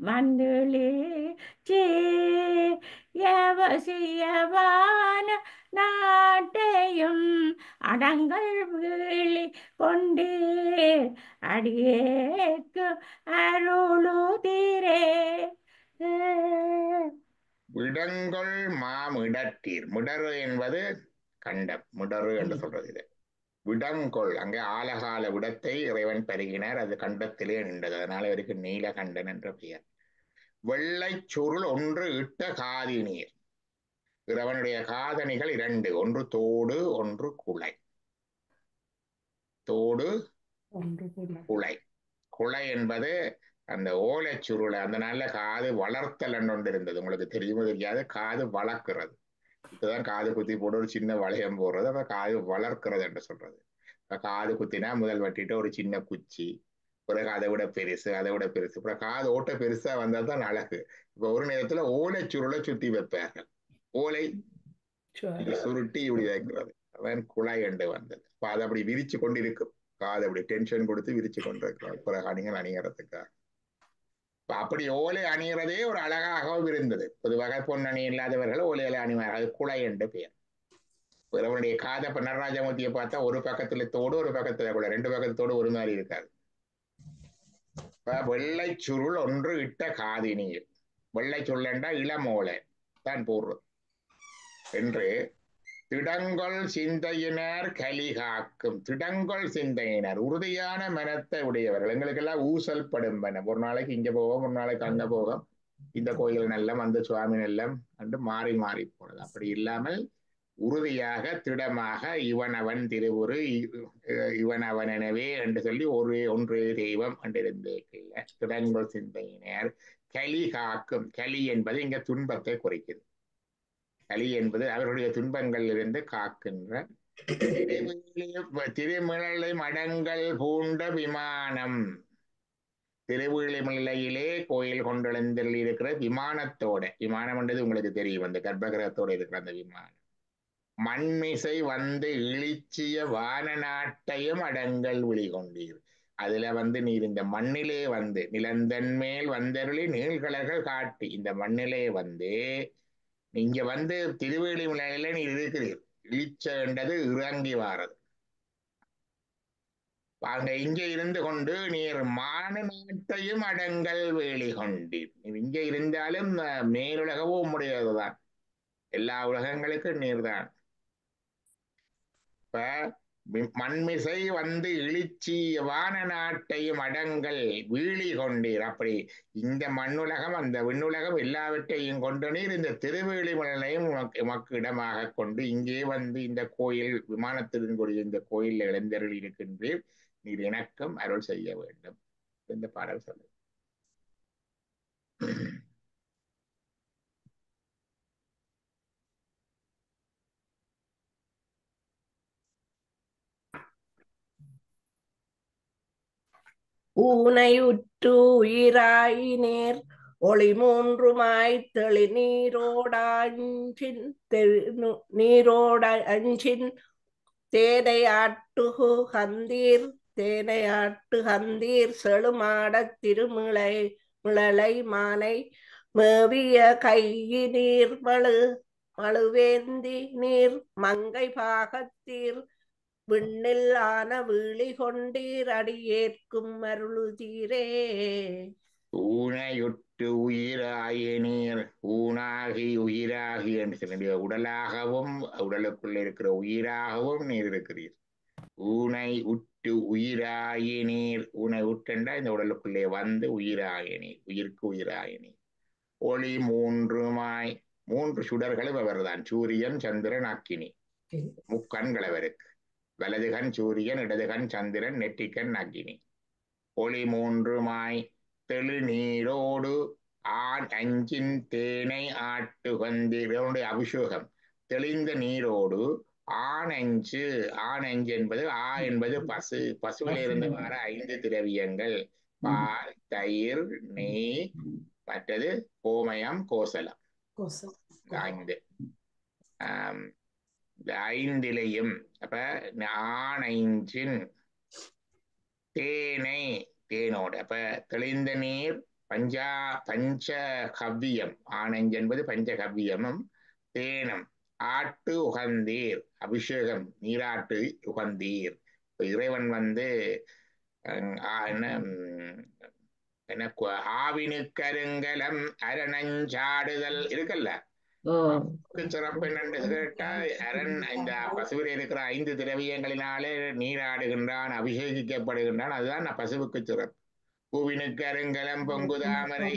வந்துளிச்சே யவசியவான நாட்டையும் அடங்கள் வீழி கொண்டீர் அடியேற்கு அருளுதிரே. விடங்கொள் மாமிடற்றீர், மிடறு என்பது கண்டம், மிடறு என்று சொல்றது இது. விடங்கொள், அங்கே ஆலகால விடத்தை இறைவன் பருகினார், அது கண்டத்திலே நின்றது, அதனால இவருக்கு நீலகண்டன் என்ற பெயர். வெள்ளை சுருள் ஒன்று இட்ட காதி நீர், இறைவனுடைய காதணிகள் இரண்டு, ஒன்று தோடு ஒன்று குலை. தோடு குலை. குலை என்பது அந்த ஓலை சுருளை, அந்த நாள்ல காது வளர்த்தல் ஒன்று இருந்தது, உங்களுக்கு தெரியுமோ தெரியாது, காது வளர்க்கிறது. இப்பதான் காது குத்தி போட்டு ஒரு சின்ன வளையம் போடுறது, அப்ப காது வளர்க்கிறது என்று சொல்றது. காது குத்தினா முதல் வட்டிட்டு ஒரு சின்ன குச்சி, பிறகு அதை விட பெருசு, அதை விட பெருசு, அப்புறம் காது ஓட்ட பெருசா வந்தா தான் அழகு. இப்ப ஒரு நேரத்துல ஓலை சுருளை சுத்தி வைப்பார்கள், ஓலை சுருட்டி இப்படி வைக்கிறது, அவன் குழாய் என்று வந்தது. அப்ப அதை அப்படி விரிச்சு கொண்டு இருக்கும், காது அப்படி டென்ஷன் கொடுத்து விரிச்சு கொண்டு இருக்கிறார் பிறகு அணியறதுக்காக. அப்படி ஓலை அணிகிறதே ஒரு அழகாகவும் இருந்தது. பொதுவாக பொன்னணி இல்லாதவர்கள் ஓலையில அணிவார்கள், அது குலை என்று பெயர். இவருடைய காதை இப்ப நடராஜமூர்த்தியை பார்த்தா ஒரு பக்கத்துல தோடு ஒரு பக்கத்துல குலை, ரெண்டு பக்கத்தோடு ஒரு மாதிரி இருக்காது. வெள்ளை சுருள் ஒன்று இட்ட காதி நீர், வெள்ளை சுருளண்டா இளமோலை தான் போடுறது என்று. திடங்கொள் சிந்தையினர் கலி காக்கும், திடங்கொள் சிந்தையினர் உறுதியான மனத்தை உடையவர்கள். எங்களுக்கெல்லாம் ஊசல் படும் மனம், ஒரு நாளைக்கு இங்க போவோம், ஒரு நாளைக்கு அங்க போவோம், இந்த கோயில் நல்லம் அந்த சுவாமி நல்லம் என்று மாறி மாறி போனது. அப்படி இல்லாமல் உறுதியாக திடமாக இவனவன் திருவுரு இவனவன் எனவே என்று சொல்லி ஒன்றே தெய்வம் என்றிருந்தே திடங்கொள் சிந்தையினர் கலி காக்கும். கலி என்பது இங்க துன்பத்தை குறைக்குது. கலி என்பது அவருடைய துன்பங்களில் இருந்து காக்கின்ற. திருமிழலை மடங்கள் பூண்ட விமானம், திருவிழிமில்லையிலே கோயில் கொண்டெழுந்தருள் இருக்கிற விமானத்தோட, விமானம் என்றது உங்களுக்கு தெரியும், அந்த கர்ப்பகிரகத்தோட இருக்கிற அந்த விமானம். மண்மிசை வந்து இழிச்சிய வான நாட்டையும் அடங்கள் விழி கொண்டீர். அதுல வந்து நீர் இந்த மண்ணிலே வந்து நிலந்தன் மேல் வந்தருளி நீள்கலர்கள் காட்டி, இந்த மண்ணிலே வந்து இங்க வந்து திருவேலிமலையில நீர் இருக்கிறீர். இழிச்ச என்றது இறங்கி வாரது. அங்க இங்க இருந்து கொண்டு நீர் மான நாட்டையும் அடங்கள் வேலி கொண்டீர். இங்க இருந்தாலும் மேலுலகவும் உம்முடையதுதான், எல்லா உலகங்களுக்கும் நீர் தான். இப்ப மண்மிசை வந்து இழிச்சி வான நாட்டையும் அடங்கள் வீழி கொண்டீர். அப்படி இந்த மண்ணுலகம் அந்த விண்ணுலகம் எல்லாவற்றையும் கொண்டு நீர் இந்த திருவேளிமலையும் உமக்கு இடமாக கொண்டு இங்கே வந்து இந்த கோயில் விமானத்தின் கூடிய இந்த கோயிலில் இளைஞர்கள் இருக்கின்றீர், நீர் எனக்கும் அருள் செய்ய வேண்டும். இந்த பாடல் சொல்லு. ஊனை உற்று உயிராயினேர் ஒளி மூன்றுமாய் தெளி நீரோடாஞ்சின் நீரோட அஞ்சின் தேனை ஆட்டுகு கந்தீர் தேனை ஆட்டு கந்தீர் செழுமாடத் திருமிளை மிளலை மானை மேவிய கையினீர் மழுவேந்தி நீர் மங்கை பாகத்தீர் விண்ணில் ஆன வீழி கொண்டீர் அடியேற்கும் அருளுதீரே. ஊனையுற்று உயிராகிய நீர் ஊனாகி உயிராகி என்று சொல்ல உடலாகவும் உடலுக்குள்ள இருக்கிற உயிராகவும் நீர் இருக்கிறீர். ஊனை உற்று உயிராகிய நீர் ஊனை உற்றென்றா இந்த உடலுக்குள்ளே வந்து உயிராகிய நீர் உயிருக்கு உயிராகிய நீர். ஒளி மூன்றுமாய் மூன்று சுடர்களும் அவர்தான், சூரியன் சந்திரன் அக்கினி. முக்கண்கள் அவருக்கு, வலதுகண் சூரியன் இடதுகண் சந்திரன் நெற்றிக்கண் அக்கினி. ஒளி மூன்றுமாய் தெளி நீரோடு ஆண் அஞ்சின் தேனை ஆட்டு வந்தீருடைய அபிஷேகம். தெளிந்த நீரோடு ஆணஞ்சு, ஆணஞ்சு என்பது என்பது பசு, பசுவில் இருந்து வர 5 திரவியங்கள், பால் தயிர் நெய் மற்றது கோமயம் கோசலம். இந்த 5 இந்த 5லையும் அப்ப ஆணைஞ்சின் தேனை தேனோடு அப்ப தெளிந்த நீர் பஞ்சகவ்யம், ஆனஞ்சு என்பது பஞ்சகவ்யமும் தேனும் ஆட்டு உகந்தீர் அபிஷேகம் நீராட்டு உகந்தீர். இறைவன் வந்து என்ன ஆவினுக்கருங்கலம் அரணஞ்சாடுதல் இருக்குல்ல, சிறப்பு என்னன்னு கேட்டா அரண் இந்த பசுவில் இருக்கிற 5 திரவியங்களினாலே நீராடுகின்றான், அபிஷேகிக்கப்படுகின்றான். அதுதான் பசுவுக்கு சிறப்பு. பூவினுக்கு அருங்கலம் பொங்கு தாமரை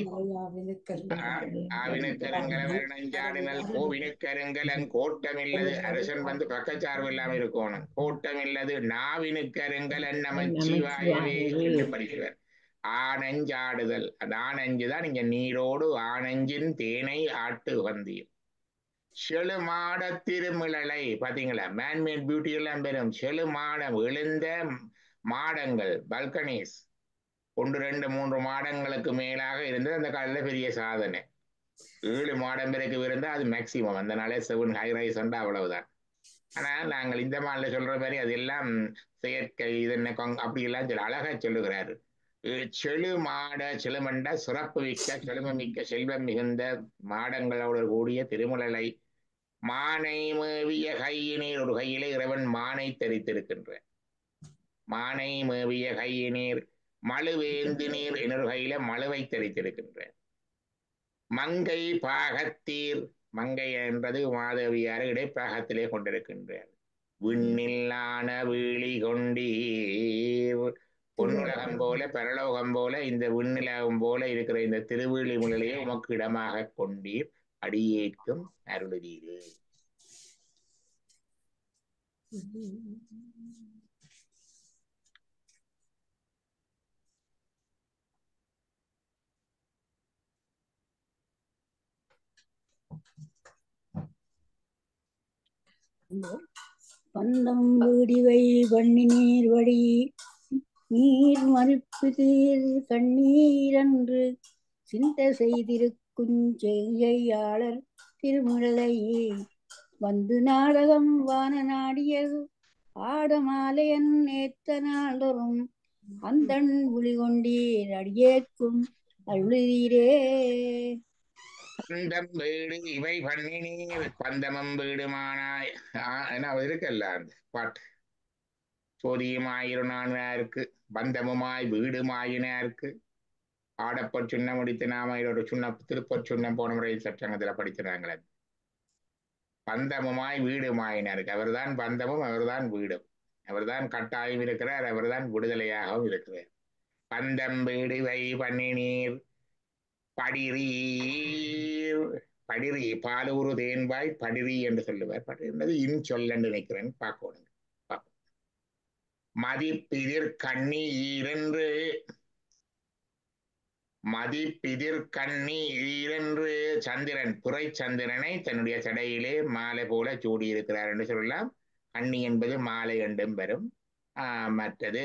ஆவினுக்கருங்கலம் அரணஞ்சாடினல் கோவினுக்கருங்கலம் கோட்டமில்லது. அரசன் வந்து பக்கச்சார்பு இல்லாம இருக்கணும். கோட்டமில்லது நாவினுக்கருங்கலன் நமச்சிவாயவே என்று படிக்கிறார். ஆனஞ்சாடுதல், அந்த ஆனஞ்சுதான் இங்க நீரோடு ஆனஞ்சின் தேனை ஆட்டு வந்தீர். செழுமாட திருமிழலை பாத்தீங்களா, மேன்மேட் பியூட்டி எல்லாம் பெறும். செழுமாடம் எழுந்த மாடங்கள், பல்கனிஸ் 1 2 3 மாடங்களுக்கு மேலாக இருந்தது அந்த காலத்துல பெரிய சாதனை. 7 மாடம் வரைக்கும் இருந்தா அது மேக்சிமம், அதனால 7 ஹை ரைஸ் அவ்வளவுதான். ஆனா நாங்கள் இந்த மாடல சொல்ற மாதிரி அதெல்லாம் செயற்கை இதென்ன அப்படி எல்லாம் அழகா சொல்லுகிறாரு. செழுமாட, செழுமண்ட சிறப்பு மிக்க செழுமமிக்க செல்வம் மிகுந்த மாடங்களோடு கூடிய திருமலை மானை மேவிய கையினீர். ஒரு கையிலே இறைவன் மானை தரித்திருக்கின்ற மானை மேவிய கையினீர் மழுவேந்து நீர் இன்னொரு கையில மழுவை தரித்திருக்கின்ற மங்கை பாகத்தீர். மங்கை என்பது மாதவியார் இடைப்பாகத்திலே கொண்டிருக்கின்றார். விண்ணில்லான வீழி கொண்டீர். பொன்னுலகம் போல பரலோகம் போல இந்த விண்ணிலகம் போல இருக்கிற இந்த திருவேளிமலையை உமக்கு இடமாக கொண்டீர், அடியேற்கும் அருளுதீரே. பந்தம் வீடிவை பண்ணி நீர் வடி நீர் மறுப்பு தீர் கண்ணீரன்று சிந்த செய்திருக்குஞ்செய்யாளர் திருமுறையே வந்து நாடகம் வான நாடியது ஆடமாலையன் நேத்த நாள்தோறும் அந்தன் விழி கொண்டீர் அடியேற்கும் அருளுதீரே. பந்தம் வீடு இவை பண்ணி நீர் பந்தமும் வீடுமானாய் இருக்கல்ல அந்த பாட்டு. சோதியுமாயிருநானாருக்கு பந்தமுமாய் வீடுமாயினாருக்கு ஆடப்பொற் சுண்ணம் முடித்து நாம ஒரு திருப்பொற் சுண்ணம் போன முறை சட்டங்கத்துல படிக்கிறாங்களே. பந்தமுமாய் வீடுமாயினாருக்கு, அவர்தான் பந்தமும் அவர்தான் வீடும். அவர்தான் கட்டாயம் இருக்கிறார், அவர்தான் விடுதலையாகவும் இருக்கிறார். பந்தம் வீடுவை பண்ணினீர் படிரீர், படிரி பாலூரு தேன்பாய் படிரி என்று சொல்லுவார். படிரி என்பது இன்சொல் என்று நினைக்கிறேன், பார்க்கணும். மதிப்பிதிர் கண்ணி ஈரென்று சந்திரன் புரை சந்திரனை தன்னுடைய சடையிலே மாலை போல சூடியிருக்கிறார் என்று சொல்லலாம். கண்ணி என்பது மாலை என்றும் வரும். மற்றது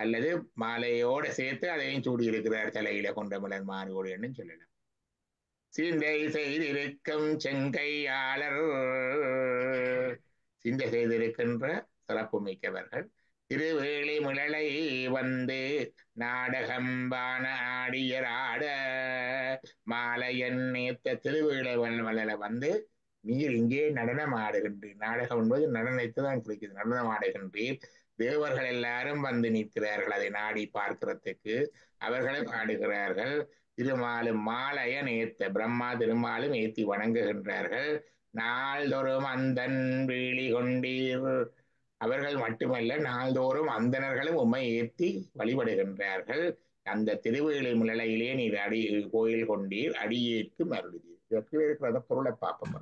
அல்லது மாலையோடு சேர்த்து அதையும் சூடியிருக்கிறார் தலையில கொண்ட மலர் மாறுகோடு என்று சொல்லலாம். சிந்தை செய்திருக்கும் செங்கையாளர், சிந்தை செய்திருக்கின்ற சிறப்பு மிக்கவர்கள். திருவேளி மிளலை வந்து நாடகம்பான ஆடியராட மாலையன் நேத்த திருவேளை மலலை வந்து நீர் இங்கே நடனம் ஆடுகின்றீர். நாடகம் என்பது நடனத்தை தான் குறிக்குது. நடனம் ஆடுகின்றீர். தேவர்கள் எல்லாரும் வந்து நிற்கிறார்கள் அதை நாடி பார்க்கிறதுக்கு. அவர்களும் ஆடுகிறார்கள். திருமாலும் மாலையன் ஏத்த பிரம்மா திருமாலும் ஏத்தி வணங்குகின்றார்கள். நாள்தோறும் அந்தன் வீழி கொண்டீர், அவர்கள் மட்டுமல்ல நாள்தோறும் அந்தணர்களும் உம்மை ஏற்றி வழிபடுகின்றார்கள். அந்த திருவேளை நிலையிலே நீர் கோயில் கொண்டீர், அடியேற்கு மருளுதீர். இதற்கு இருக்கிறத பொருளை பார்ப்போம்.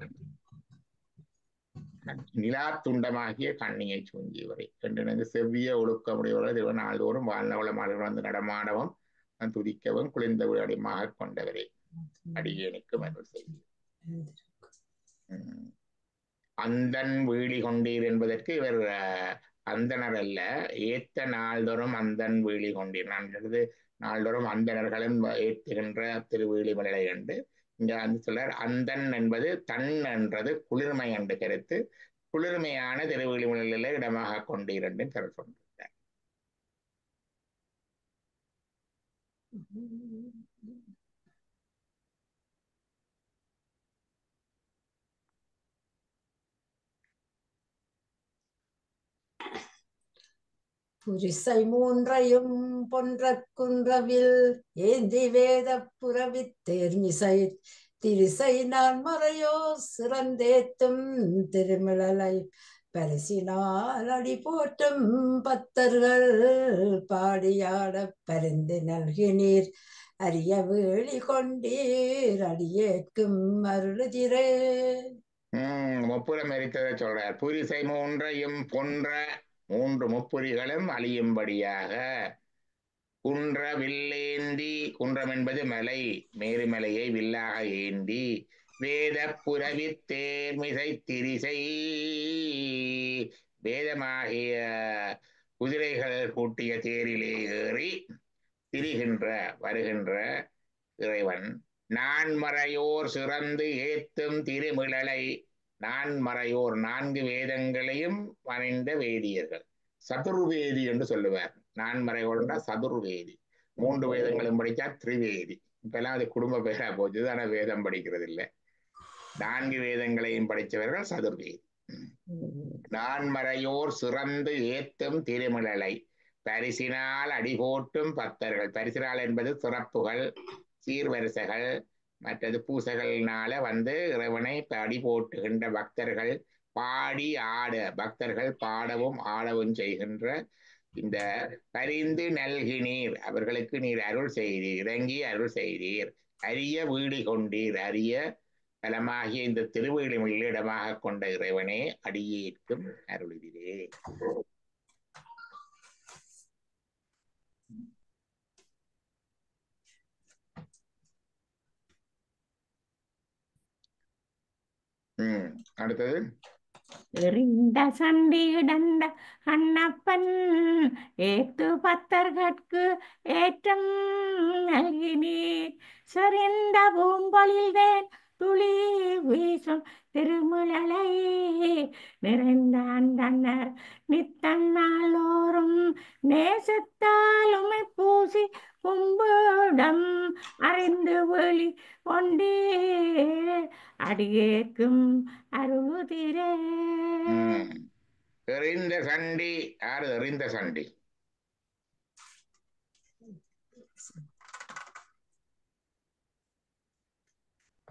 நிலா துண்டமாகிய கண்ணியை சூங்கியவரை என்று செவ்விய ஒழுக்கமுடையவர்கள் நாள்தோறும் வாழ்நவளமாக வந்து நடமாடவும் துதிக்கவும் குளிர்ந்த விளையாடியமாக கொண்டவரே அடியேனுக்கு மருள் செய்தீர். அந்தன் வீழி கொண்டீர் என்பதற்கு இவர் அந்தனர் அல்ல, ஏத்த நாள்தோறும் அந்தன் வீழி கொண்டீர். நான் எழுது நாள்தோறும் அந்தணர்களும் ஏற்றுகின்ற திருவீழி மலை என்று இங்க வந்து சொல்றார். அந்தன் என்பது தன் என்றது குளிர்மை என்று கருத்து, குளிர்மையான திருவீழி மலையில இடமாக கொண்டீர் என்று கருத்து கொண்டிருக்கிறார். புரிசை மூன்றையும் பொன்ற குன்றவில் ஏந்தி வேத புறவி தேர்மிசை திரிசை நான் மறையோ சிறந்தேத்தும் திருமிழலை பரிசினால் அடி போட்டும் பத்தர்கள் பாடியாட பரிந்து நல்கினீர் அரிய வேளி கொண்டீர் அடியேற்கும் அருளுதிரே. முப்புறம் எரித்ததை சொல்றார். புரிசை மூன்றையும் பொன்ற மூன்று முப்புரிகளும் அழியும்படியாக குன்ற வில்லேந்தி, குன்றம் என்பது மலை, மேருமலையை வில்லாக ஏந்தி வேத புரவி தேர்மிசை திரிசை, வேதமாகிய குதிரைகள் கூட்டிய தேரிலே ஏறி திரிகின்ற வருகின்ற இறைவன் நான்மறையோர் சிறந்து ஏத்தும் திருமிழலை, நான்மறையோர் நான்கு வேதங்களையும் பணிந்த வேதியர்கள், சதுர்வேதி என்று சொல்லுவார். நான்மறையோர்னா சதுர்வேதி, மூன்று வேதங்களும் படிச்சா திரிவேதி. இப்பெல்லாம் அது குடும்ப பேரா போச்சு, ஆனா வேதம் படிக்கிறது இல்லை. நான்கு வேதங்களையும் படித்தவர்கள் சதுர்வேதி. நான்மறையோர் சிறந்து ஏத்தும் திருமிழலை பரிசினால் அடிபோட்டும் பக்தர்கள். பரிசினால் என்பது சிறப்புகள், சீர்வரிசைகள், மற்றது பூசைகள்னால வந்து இறைவனை அடி போட்டுகின்ற பக்தர்கள் பாடி ஆட, பக்தர்கள் பாடவும் ஆடவும் செய்கின்ற இந்த பரிந்து நல்கினீர், அவர்களுக்கு நீர் அருள் செய்தீர், இறங்கி அருள் செய்தீர். அரிய வீடு கொண்டீர், அரிய பலமாகிய இந்த திருவேளிமையில் இடமாக கொண்ட இறைவனே அடியேற்கும் அருளுதிரே. அடுத்தது எறிந்த சண்டி இடந்த கண்ணப்பன் ஏத்து பத்தர்கட்கு ஏற்றம் நல்கினீர் சரிந்த பூம்பொழில்வேன் துளி வீசும் திருமிழலை நிறைந்த அந்தனர் நித்தன்னாளோறும் நேசத்தாலுமை பூசி கும்பிடம் அறிந்து வெளி கொண்டீர் அடியேற்கும் அருளுதிரே. எறிந்த சண்டி, யாரு எறிந்த சண்டி?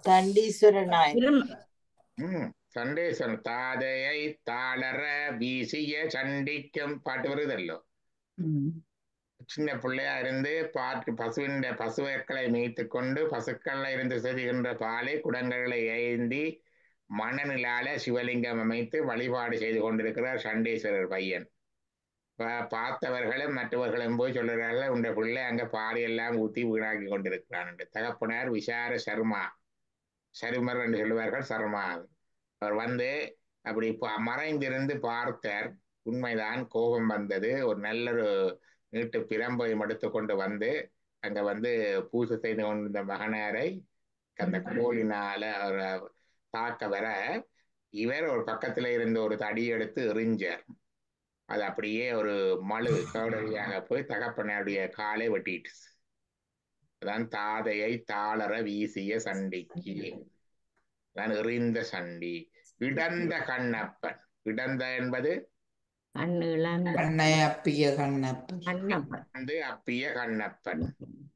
சண்டீஸ்வர நாயன். சண்டேசன் தாதையை தாளர வீசிய சண்டிக்கும் பாட்டு வருதல்லோ. சின்ன பிள்ளையா இருந்து பாட்டு பசுவர்களை மேய்த்து கொண்டு பசுக்கள்ல இருந்து செதுகின்ற பாலை குடங்களை ஏந்தி மணநிலால சிவலிங்கம் அமைத்து வழிபாடு செய்து கொண்டிருக்கிறார் சண்டேஸ்வரர் பையன். பார்த்தவர்களும் மற்றவர்களும் போய் சொல்லுறார்கள், உண்ட பிள்ளை அங்க பாலையெல்லாம் ஊத்தி வீணாக்கி கொண்டிருக்கிறான் என்று. தகப்பனார் விசார சருமர் என்று சொல்லுவார்கள், சர்மா. அவர் வந்து அப்படி மறைந்திருந்து பார்த்தார். உண்மைதான், கோபம் வந்தது. ஒரு நல்ல ஒரு நீட்டு பிரம்பையும் எடுத்து கொண்டு வந்து அங்க வந்து பூசை செய்து கொண்டிருந்த மகனாரை அந்த கோலினால அவர் தாக்க வர, இவர் ஒரு பக்கத்துல இருந்து ஒரு தடி எடுத்து எறிஞ்சார். அது அப்படியே ஒரு மழு கவுடரியாக போய் தகப்பனுடைய காலை வெட்டிட்டு. அதான் தாதையை தாளர வீசிய சண்டிக்கு, அதான் எறிந்த சண்டி. இடந்த கண்ணப்பன். இடந்த என்பது கண்ணை அப்பிய கண்ணப்பன். அப்பிய கண்ணப்பன்.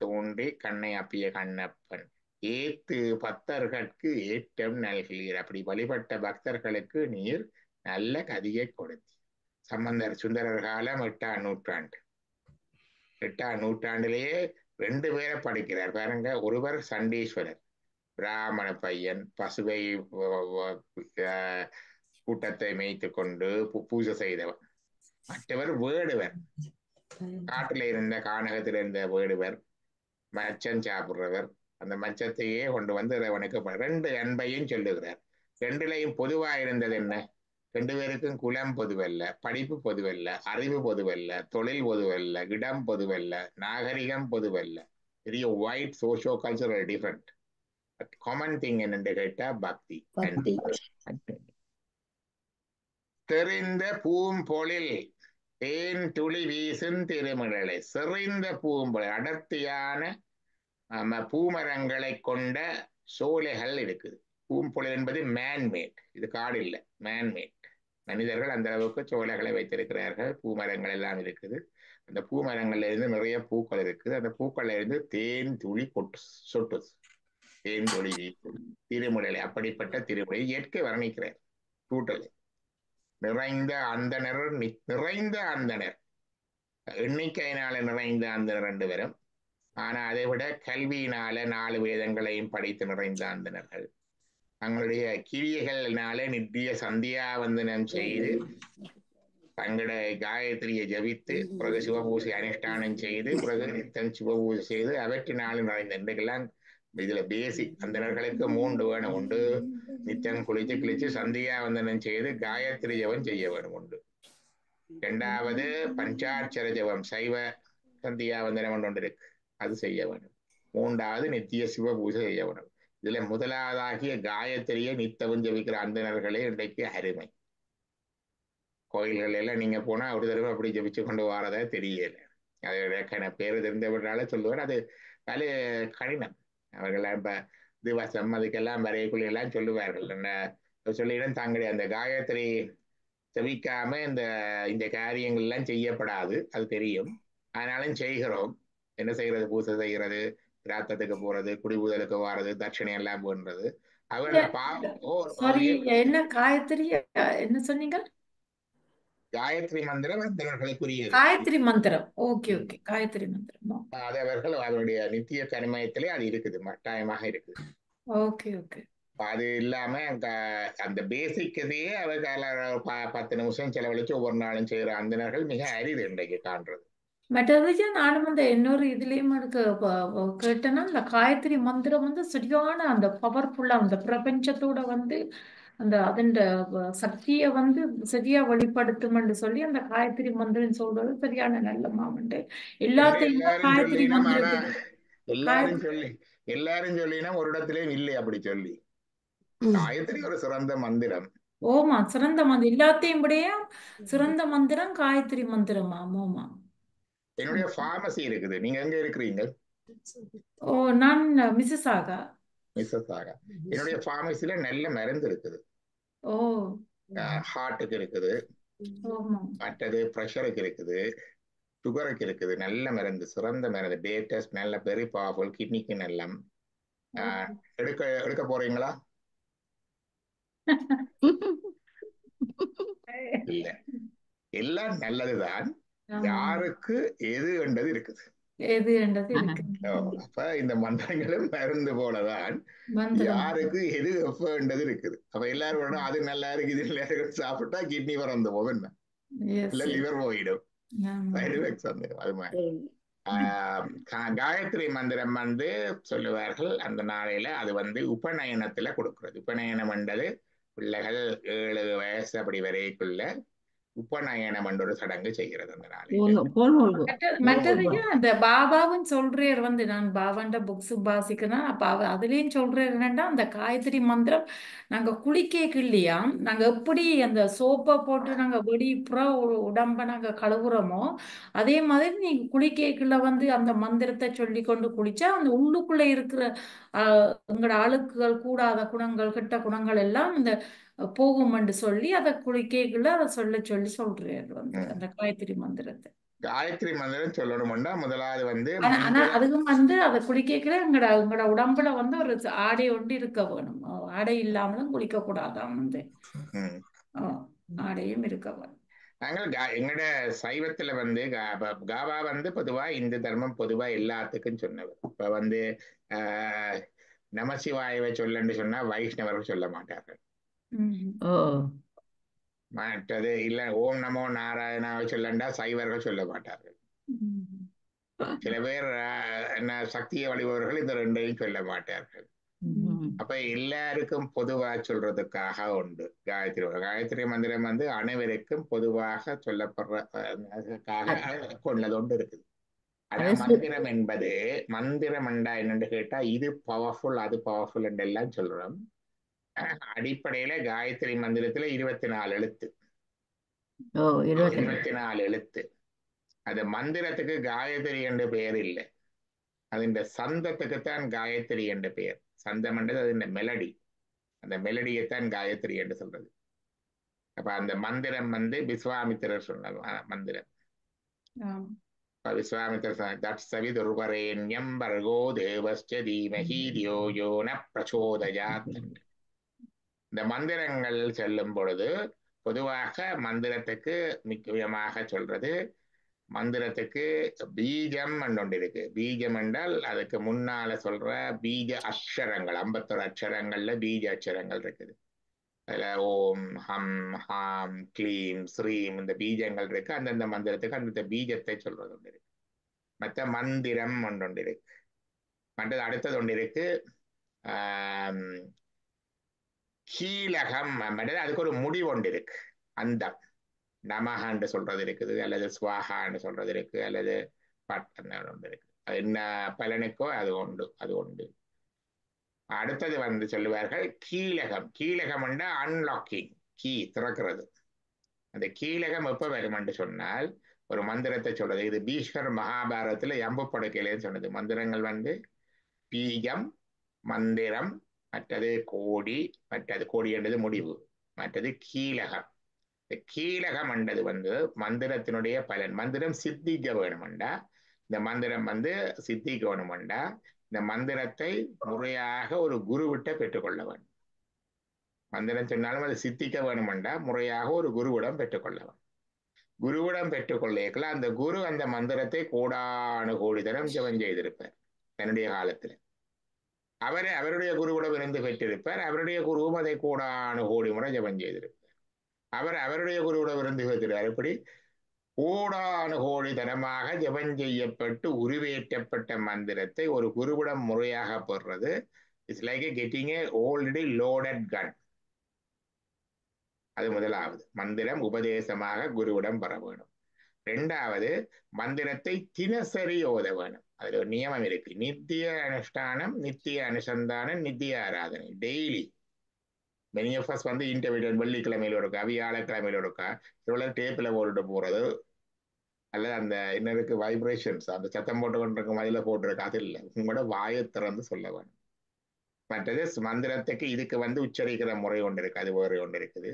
தோன்றி கண்ணை அப்பிய கண்ணப்பன். ஏத்து பக்தர்களுக்கு ஏற்றம் நல்கிறீர். அப்படி வழிபட்ட பக்தர்களுக்கு நீர் நல்ல கதியை கொடுத்து. சம்பந்தர் சுந்தரர் காலம் 8ஆம் நூற்றாண்டு. 8ஆம் நூற்றாண்டிலேயே 2 பேரை படிக்கிறார் பாருங்க. ஒருவர் சண்டீஸ்வரர், பிராமண பையன், பசுவை கூட்டத்தை மேய்த்து கொண்டு பூஜை செய்தவர். மற்றவர் வேடுவர், காட்டில இருந்த கானகத்தில் இருந்த வேடுவர், மச்சம் சாப்பிடுறவர். அந்த மச்சத்தையே கொண்டு வந்து இறைவனுக்கு 2 அன்பையும் சொல்லுகிறார். 2லையும் பொதுவா இருந்தது என்ன? 2 பேருக்கும் குலம் பொதுவல்ல, படிப்பு பொதுவல்ல, அறிவு பொதுவல்ல, தொழில் பொதுவல்ல, இடம் பொதுவல்ல, நாகரிகம் பொதுவல்ல. பெரிய white socio cultural different. Common thing என்னென்று கேட்டா பக்தி. தெரிந்த பூம்பொழில் தேன் துளி வீசும் திருமிழலை. செறிந்த பூம்பொழில், அடர்த்தியான பூமரங்களை கொண்ட சோலைகள் இருக்குது. பூம்பொழில் என்பது மேன்மேட், இது காடு இல்லை, மேன்மேட். மனிதர்கள் அந்த அளவுக்கு சோலைகளை வைத்திருக்கிறார்கள். பூமரங்கள் எல்லாம் இருக்குது. அந்த பூமரங்கள்ல இருந்து நிறைய பூக்கள் இருக்குது. அந்த பூக்கள்ல இருந்து தேன் துளி சொட்டு. தேன் துளி திருமுறை. அப்படிப்பட்ட திருமுறை இயற்கை வர்ணிக்கிறார். கூட்டல் நிறைந்த அந்தனர், நிறைந்த அந்தனர், எண்ணிக்கையினால நிறைந்த அந்தனர் 2 பேரும். ஆனா அதை விட கல்வியினால 4 வேதங்களையும் படித்து நிறைந்த அந்தனர்கள். தங்களுடைய கிரியைகளினால நித்திய சந்தியாவந்தனம் செய்து தங்களுடைய காயத்ரியை ஜபித்து பிறகு சிவபூசை அனுஷ்டானம் செய்து பிறகு நித்தம் சிவபூசை செய்து அவற்றினாலும் நிறைந்த இன்றைக்கெல்லாம் இதுல பேசிக் அந்தனர்களுக்கு 3 வேணும். உண்டு நித்தம் குளிச்சு சந்தியாவந்தனம் செய்து காயத்ரி ஜபம் செய்ய வேணும் உண்டு. 2வது பஞ்சாட்சர ஜபம், சைவ சந்தியாவந்தனம் ஒன்று இருக்கு, அது செய்ய வேணும். 3வது நித்திய சிவ பூஜை செய்ய வேணும். இதுல முதலாவதாகிய காயத்ரியை நித்தவும் ஜபிக்கிற அந்தனர்களே இன்றைக்கு அருமை. கோயில்கள் எல்லாம் நீங்க போனா ஒரு தடவை அப்படி ஜபிச்சு கொண்டு வரதா தெரியல. அதோட பேரு தெரிந்தவர்களால சொல்லுவார், அது பல கடினம். அவர்கள் இப்ப திவசம் அதுக்கெல்லாம் வரையக்குள்ள எல்லாம் சொல்லுவார்கள். சொல்லிடும் தாங்களுடைய அந்த காயத்ரி செவிக்காம இந்த காரியங்கள் எல்லாம் செய்யப்படாது, அது தெரியும். ஆனாலும் செய்கிறோம். என்ன செய்யறது? பூசை செய்கிறது, பிராத்தத்துக்கு போறது, குடிபுதலுக்கு வாரது, தட்சிணை எல்லாம் போன்றது. என்ன காயத்ரி என்ன சொன்னீங்க? காயத்ரி மந்திரம் அந்தனர்களுக்குரியது. காயத்ரி மந்திரம். ஓகே ஓகே, காயத்ரி மந்திரம். அது அவர்கள் அவருடைய நித்திய கனிமயத்திலே அது இருக்குது, கட்டாயமாக இருக்குது. Okay okay. அது இல்லாம அந்த பேசிக் இதையே அவர்கள் 10 நிமிஷம் செலவழிச்சு ஒவ்வொரு நாளும் செய்யற அந்தனர்கள் மிக அரிது இன்றைக்கு காண்றது. மற்றது நானும் அந்த இன்னொரு இதுலயும் எனக்கு கேட்டேன்னா, அந்த காயத்ரி மந்திரம் வந்து சரியான அந்த பவர்ஃபுல்லா அந்த பிரபஞ்சத்தோட வந்து அந்த அதன் சக்தியை வந்து சரியா வெளிப்படுத்தும்னு சொல்லி அந்த காயத்ரி மந்திரம் சொல்றது சரியான நல்ல மாமண்டு. எல்லாத்தையும் காயத்ரி மந்திரத்துக்கு எல்லாரும் சொல்லினா ஒரு இடத்துலயும் இல்லை அப்படி சொல்லி. காயத்ரி ஒரு சிறந்த மந்திரம். ஓமா, சிறந்த மந்திரம். எல்லாத்தையும் விட சிறந்த மந்திரம் காயத்ரி மந்திரம். ஆமாமா. என்னுடைய பார்மசி இருக்குது. நீங்க எங்க இருக்கிறீங்க? ஓ, நான் மிஸ்ஸஸாகா. என்னுடைய பார்மசில நல்ல மருந்து இருக்குது. ஓ, ஹார்ட்டுக்கு இருக்குது, மற்றது பிரஷருக்கு இருக்குது, சுகருக்கு இருக்குது. நல்ல மருந்து, சிறந்த மருந்து. டேட்டஸ் நல்ல வெரி பவர்ஃபுல். கிட்னிக்கு நல்ல. எடுக்க போறீங்களா? இல்ல, எல்லாம் நல்லதுதான். ஆமா. யாருக்கு எது என்றது இருக்குது. எது என்றது ஆஹா. இருக்கு. அப்ப இந்த மந்திரங்களும் மருந்து போலதான் மந்திரம். யாருக்கு எது எப்பன்றது இருக்குது. அப்ப எல்லாரும் வேணும் அது நல்லா இருக்கு இது நல்லா இருக்கு சாப்பிட்டா கிட்னி பறந்து போகும், என்ன Yes, இல்ல yes. லிவர் போயிடும், ஆமா. பைரவேக்ஸ் வந்துடும். அது மாதிரி சரி. காயத்ரி மந்திரம் வந்து சொல்லுவார்கள் அந்த நாளையில அது வந்து உபநயனத்துல கொடுக்கிறது. உபநயனம் என்றது பிள்ளைகள் 7 வயசு அப்படி வரைக்குள்ள உபநயனம் என்ற ஒரு சடங்கு செய்கிறது அந்த நாளையில. போல்வோல்வு மற்றதையும் அந்த பாபாவும் சொல்றார் வந்து நான் பாபாண்ட புக்ஸ் வாசிக்கிறேன். அப்ப அதுலயும் சொல்றாரு என்னன்னா அந்த காயத்ரி மந்திரம் நாங்க குளிக்க இல்லையா, நாங்க எப்படி அந்த சோப்பை போட்டு நாங்க வெடிப்புற உடம்ப நாங்க கழுவுறோமோ அதே மாதிரி நீங்க குளிக்கக்குள்ள வந்து அந்த மந்திரத்தை சொல்லி கொண்டு குளிச்சா அந்த உள்ளுக்குள்ள இருக்கிற எங்களோட அழுக்குகள் கூடாத குணங்கள் கெட்ட குணங்கள் எல்லாம் இந்த போகும் என்று சொல்லி அதை குளிக்கக்குள்ள அதை சொல்லி சொல்றாரு வந்து அந்த காயத்ரி மந்திரத்தை. காயத்ரி மந்திரம் சொல்லணும்னா முதலாவது வந்து ஆனா அதுவும் வந்து அதை குளிக்கக்குள்ள எங்களோட உடம்புல வந்து ஒரு ஆடை ஒன்று இருக்க வேணும். ஆடை இல்லாமலும் குளிக்க கூடாதாம் வந்து. ஆடையும் இருக்க வேணும். நாங்கள் எங்கட சைவத்துல வந்து காபா வந்து பொதுவா இந்து தர்மம் பொதுவா எல்லாத்துக்கும் சொன்னவர். இப்ப வந்து நமசிவாயவை சொல்லன்னு சொன்னா வைஷ்ணவர்கள் சொல்ல மாட்டார்கள். மற்றது இல்ல ஓம் நமோ நாராயணாவை சொல்லண்டா சைவர்கள் சொல்ல மாட்டார்கள். சில பேர் என்ன சக்தியை வழிபவர்கள் இந்த ரெண்டையும் சொல்ல மாட்டார்கள். அப்ப எல்லாருக்கும் பொதுவா சொல்றதுக்காக உண்டு காயத்ரி. காயத்ரி மந்திரம் வந்து அனைவருக்கும் பொதுவாக சொல்லப்படுறதுக்காக கொண்டது ஒன்று இருக்குது. ஆனா மந்திரம் என்பது மந்திரம் என்றா என்னன்னு கேட்டா இது பவர்ஃபுல் அது பவர்ஃபுல் என்று எல்லாம் சொல்றோம். அடிப்படையில காயத்ரி மந்திரத்துல 24 எழுத்து. 24 எழுத்து. அது மந்திரத்துக்கு காயத்ரி என்ற பெயர் இல்லை, அது சந்தத்துக்குத்தான் காயத்ரி என்ற பெயர். சந்தம் என்றது அது மெலடி, அந்த மெலடியைத்தான் காயத்ரி என்று சொல்றது. அப்ப அந்த மந்திரம் வந்து விஸ்வாமித்திரர் சொன்ன மந்திரம். விஸ்வாமித்திரர் தட்சவிதுர்வரேண்யம் பர்கோ தேவஸ்ய தீமஹி தியோ யோ ந பிரச்சோதயாத். இந்த மந்திரங்கள் செல்லும் பொழுது பொதுவாக மந்திரத்துக்கு முக்கியமாக சொல்றது, மந்திரத்துக்கு பீஜம் ஒன்று இருக்கு. பீஜம் என்றால் அதுக்கு முன்னால சொல்ற பீஜ அக்ஷரங்கள் 51 அக்ஷரங்கள்ல பீஜ அக்ஷரங்கள் இருக்குது. அதுல ஓம் ஹம் ஹாம் க்ளீம் ஸ்ரீம் இந்த பீஜங்கள் இருக்கு. அந்தந்த மந்திரத்துக்கு அந்தந்த பீஜத்தை சொல்றது ஒன்று இருக்கு. மற்ற மந்திரம் ஒன்று இருக்கு. மற்றது அடுத்தது ஒன்று இருக்கு கீலகம். அதுக்கு ஒரு முடிவு ஒன்று இருக்கு. அந்த நமஹான்னு சொல்றது இருக்குது, அல்லது ஸ்வாஹான்னு சொல்றது இருக்கு, அல்லது பட்டன் ஒன்று இருக்கு. அது என்ன பலனுக்கோ அது உண்டு. அடுத்தது வந்து சொல்லுவார்கள் கீலகம். கீலகம் என்றால் அன்லாக்கிங், கீ திறக்கிறது. அந்த கீலகம் எப்ப வரும் என்று சொன்னால் ஒரு மந்திரத்தை சொல்றது. இது பீஷ்மர் மகாபாரதத்துல எம்பு படுக்கையிலேன்னு சொன்னது. மந்திரங்கள் வந்து பீஜம், மந்திரம், மற்றது கோடி, மற்றது கோடி என்றது முடிவு, மற்றது கீலகம். கீலகம் என்றது வந்து மந்திரத்தினுடைய பலன். மந்திரம் சித்திக்க வேணுமெண்டா, இந்த மந்திரம் வந்து சித்திக்க வேணுமெண்டா இந்த மந்திரத்தை முறையாக ஒரு குருவிட்ட பெற்றுக்கொள்ள வேண்டும். மந்திரம் சொன்னாலும் அது சித்திக்க வேணுமெண்டா முறையாக ஒரு குருவிடம் பெற்றுக்கொள்ள வேண்டும். குருவிடம் பெற்றுக்கொள்ள அந்த குரு அந்த மந்திரத்தை கோடானு கோடி தரம் ஜெபம் செய்திருப்பார் தன்னுடைய காலத்துல. அவருடைய குருவிடம் இருந்து பெற்றிருப்பார். அவருடைய குருவும் அதை கோடானு கோடி முறை ஜெபம் செய்திருப்பார். அவருடைய குருவிடம் இருந்து பெற்றிருப்பார். எப்படி கோடானு கோடி தரமாக ஜெபம் செய்யப்பட்டு உருவேற்றப்பட்ட மந்திரத்தை ஒரு குருவிடம் முறையாக பெறுறது it's like getting a already loaded gun. அது முதலாவது. மந்திரம் உபதேசமாக குருவிடம் பெற வேணும். 2வது மந்திரத்தை தினசரி ஓத வேணும். அதுல ஒரு நியமம் இருக்கு. நித்திய அனுஷ்டானம், நித்திய அனுசந்தானம், நித்திய ஆராதனை. டெய்லி மெனி ஆஃப் அஸ் வந்து இன்டர்மீடியட் வெள்ளிக்கிழமையில இருக்கா, வியாழக்கிழமையில இருக்கா, இவ்வளவு டேப்பில் போட்டுட்டு போறது, அல்லது அந்த இன்னருக்கு வைப்ரேஷன்ஸ் அந்த சத்தம் போட்டு கொண்டிருக்கும் அதில் போட்டிருக்கு. அது இல்லை, உங்களோட வாயை திறந்து சொல்ல வேணும். மற்றது மந்திரத்துக்கு இதுக்கு வந்து உச்சரிக்கிற முறை ஒன்று இருக்கு, அது வேறு ஒன்று இருக்குது.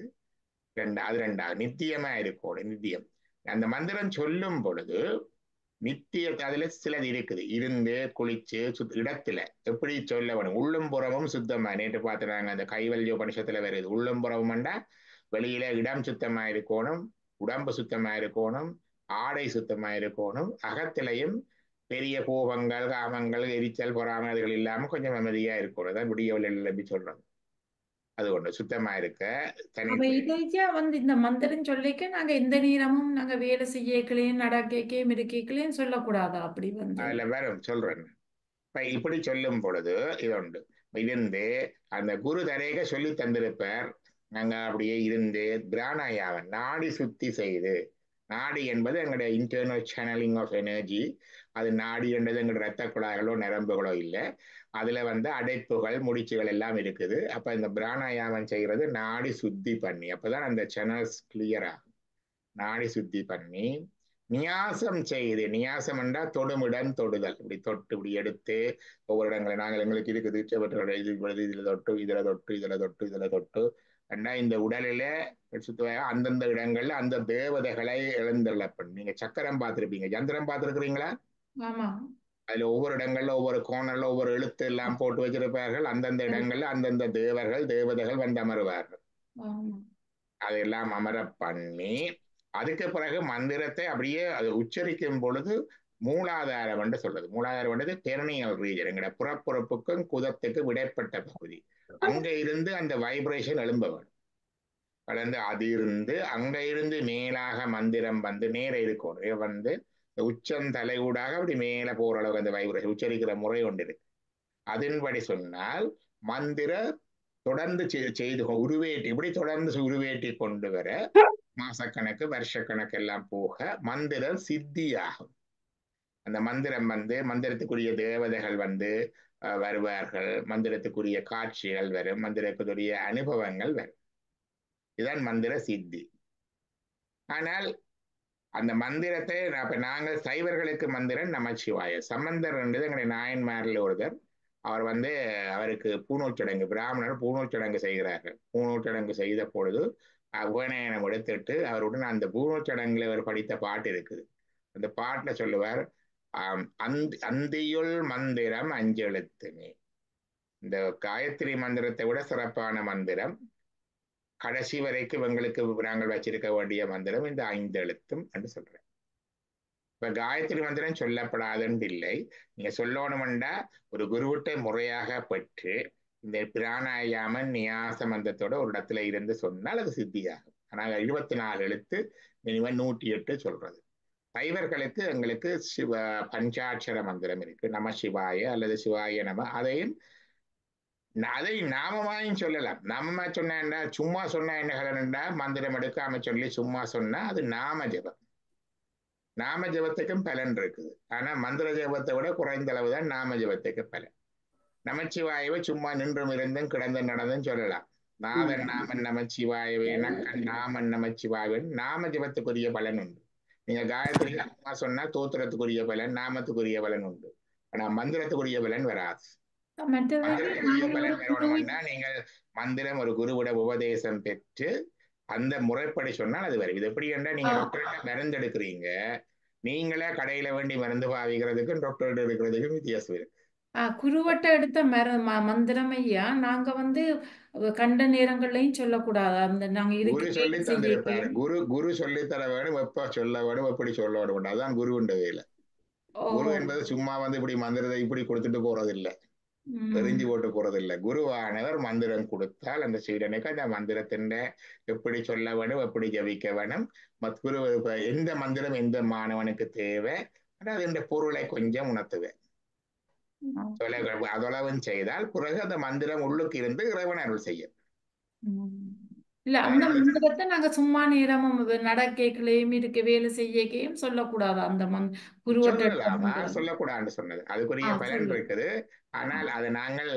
அது 2வது நித்தியமா இருக்கும். நித்தியம் அந்த மந்திரம் சொல்லும் பொழுது நித்திய அதுல சிலது இருக்குது. இருந்து குளிச்சு இடத்துல எப்படி சொல்ல வேணும். உள்ளும் புறமும் சுத்தமா. நேற்று பார்த்துனாங்க அந்த கைவல்ய உபனிஷத்துல வருது. உள்ளும் புறமும்ண்டா வெளியில இடம் சுத்தமா இருக்கணும், உடம்பு சுத்தமா இருக்கணும், ஆடை சுத்தமா இருக்கணும், அகத்திலையும் பெரிய கோபங்கள், காமங்கள், எரிச்சல், பொறாமை அதுகள் இல்லாம கொஞ்சம் அமைதியா இருக்கணும். அதான் விடியவர்கள் எப்படி சொல்றாங்க. அது ஒண்ணு சுத்தமா இருக்க அப்ப இதேஜா இந்த மந்திரம் சொல்லிக்க நாங்க எந்த நேரமும் நாங்க வேலை செய்யக்கலையும் நடக்கலையும் இருக்கலையும் சொல்லக்கூடாதா? அப்படி அதுல வேற சொல்றேன். இப்ப இப்படி சொல்லும் பொழுது இது உண்டு. இருந்து அந்த குரு தரேக சொல்லி தந்திருப்பார். நாங்க அப்படியே இருந்து பிராணாயாமம் நாடி சுத்தி செய்து, நாடி என்பது எங்களுடைய இன்டர்னல் சேனலிங் ஆஃப் எனர்ஜி. அது நாடி என்றது எங்களுடைய ரத்த குழாய்களோ நரம்புகளோ இல்லை. அதுல அடைப்புகள் முடிச்சுகள் எல்லாம் இருக்குது. அப்ப இந்த பிராணாயாமம் செய்யறது நாடி சுத்தி பண்ணி, அப்பதான் அந்த சேனல்ஸ் கிளியர் ஆகும். நாடி சுத்தி பண்ணி நியாசம் செய்து, நியாசம் என்றா தொடுமிடம் தொடுதல். இப்படி தொட்டு இப்படி எடுத்து ஒவ்வொரு இடங்களை நாங்கள் எங்களுக்கு இருக்குது இது இதுல தொட்டு இதுல தொட்டு இதுல தொட்டு இதுல தொட்டு ஏன்னா இந்த உடலில அந்தந்த இடங்கள்ல அந்த தேவதைகளை எழுந்தள்ளப்படும். நீங்க சக்கரம் பார்த்திருப்பீங்க, யந்திரம் பார்த்திருக்கிறீங்களா? அதுல ஒவ்வொரு இடங்கள்ல ஒவ்வொரு கோணல்ல ஒவ்வொரு எழுத்து எல்லாம் போட்டு வச்சிருப்பார்கள். அந்தந்த இடங்கள்ல அந்தந்த தேவதைகள் வந்து அமருவார்கள். அதெல்லாம் அமர பண்ணி அதுக்கு பிறகு மந்திரத்தை அப்படியே அது உச்சரிக்கும் பொழுது மூலாதாரம் என்று சொல்றது. மூலாதாரம் என்றது பெர்னியல் ரீஜன், எங்கட புறப்புறப்புக்கும் குதத்துக்கும் இடைப்பட்ட பகுதி. அங்க இருந்து அந்த வைப்ரேஷன் எழும்ப வேணும். கலந்து அது இருந்து அங்க இருந்து மேலாக மந்திரம் நேர இருக்கணும். உச்சம் தலையூடாக அப்படி மேல போற அளவுக்கு அந்த வைப்ரேஷன் உச்சரிக்கிற முறை ஒன்று இருக்கு. அதன்படி சொன்னால் மந்திர தொடர்ந்து செய்து உருவேற்றி இப்படி தொடர்ந்து உருவேற்றி கொண்டு வர மாசக்கணக்கு வருஷக்கணக்கு எல்லாம் போக மந்திரம் சித்தியாகும். அந்த மந்திரம் மந்திரத்துக்குரிய தேவதைகள் வருவார்கள், மந்திரத்துக்குரிய காட்சிகள் வரும், மந்திரத்துக்குரிய அனுபவங்கள் வரும். இதுதான் மந்திர சித்தி. ஆனால் அந்த மந்திரத்தை அப்ப நாங்கள் சைவர்களுக்கு மந்திரம் நமச்சிவாய. சம்பந்தர் என்றது எங்களுடைய நாயன்மாரில் ஒருத்தர். அவர் அவருக்கு பூணூல் சடங்கு, பிராமணர் பூணூல் சடங்கு செய்கிறார்கள். பூணூல் சடங்கு செய்த பொழுது உபநயனம் எடுத்துட்டு அவருடன் அந்த பூணூல் சடங்குல அவர் படித்த பாட்டு இருக்குது. அந்த பாட்டுல சொல்லுவார், அந்தியுள் மந்திரம் அஞ்செழுத்துமே. இந்த காயத்ரி மந்திரத்தை விட சிறப்பான மந்திரம் கடைசி வரைக்கும் எங்களுக்கு நாங்கள் வச்சிருக்க வேண்டிய மந்திரம் இந்த 5 எழுத்தும் என்று சொல்றேன். இப்ப காயத்ரி மந்திரம் சொல்லப்படாதுன்னு இல்லை. நீங்க சொல்லணும்டா ஒரு குருவிட்ட முறையாக பெற்று இந்த பிராணாயாம நியாச மந்திரத்தோட ஒரு இடத்துல இருந்து சொன்னால் அது சித்தியாகும். ஆனால் 24 எழுத்து மினிமம் 108 சொல்றது. சைவர்களுக்கு எங்களுக்கு பஞ்சாட்சர மந்திரம் இருக்கு, நம சிவாய அல்லது சிவாய நம. அதை நாமமாயும் சொல்லலாம். நாமமா சொன்னா சும்மா சொன்னா என்ன கலன்டா மந்திரம் எடுக்காம சொல்லி சும்மா சொன்னா அது நாம ஜபம். நாம ஜபத்துக்கும் பலன் இருக்குது. ஆனா மந்திர ஜபத்தை விட குறைந்த அளவு தான் நாம ஜபத்துக்கு பலன். நமச்சிவாயவை சும்மா நின்றும் இருந்தும் கிடந்து நடந்தும் சொல்லலாம். நாதன் நாமன் நமச்சிவாயவே நக்கன் நாமன் நமச்சிவாயவன் நாம ஜபத்துக்குரிய பலன் உண்டு. நீங்க காயத்ரி சும்மா சொன்னா தோத்திரத்துக்குரிய பலன், நாமத்துக்குரிய பலன் உண்டு. ஆனா மந்திரத்துக்குரிய பலன் வராது. மந்திரத்துக்குரிய பலன் வரணும்னா நீங்கள் மந்திரம் ஒரு குருவிட உபதேசம் பெற்று அந்த முறைப்படி சொன்னால் அது வரும். இது எப்படி என்றா நீங்க டாக்டர்கிட்ட மருந்து எடுக்கிறீங்க, நீங்களே கடையில வேண்டி மருந்து பாவிக்கிறதுக்கும் டாக்டர்கிட்ட எடுக்கிறதுக்கும் வித்தியாசம் இருக்கு. குருவட்ட எடுத்த மந்திரம் ஐயா நாங்க கண்ட நேரங்கள்லயும் சொல்லக்கூடாது. அந்த நாங்க குரு சொல்லி தந்திருப்பாரு. குரு சொல்லி தர வேணும், எப்ப சொல்ல வேணும், எப்படி சொல்ல வேணும். அதான் குருவுண்ட வேலை. குரு என்பது சும்மா இப்படி மந்திரத்தை இப்படி கொடுத்துட்டு போறது இல்லை, எரிஞ்சு போட்டு போறது இல்லை. குருவானவர் மந்திரம் கொடுத்தால் அந்த சீடனுக்கு அந்த மந்திரத்தின் எப்படி சொல்ல வேணும், எப்படி ஜபிக்க வேணும், குரு எந்த மந்திரம் எந்த மாணவனுக்கு தேவை, அதன் பொருளை கொஞ்சம் உணர்த்துவேன். அதளவும் செய்தால் பிறகு அந்த மந்திரம் உள்ளுக்கு இருந்து இறைவன் அருள் செய்யும். இல்ல அந்த மந்திரத்தை நாங்க சும்மா நேரமும் நடக்கையும் இருக்க வேலை செய்யக்கையும் சொல்லக்கூடாது. அந்த சொல்லக்கூடாதுன்னு சொன்னது அதுக்குரிய பலன் இருக்குது. ஆனால் அது நாங்கள்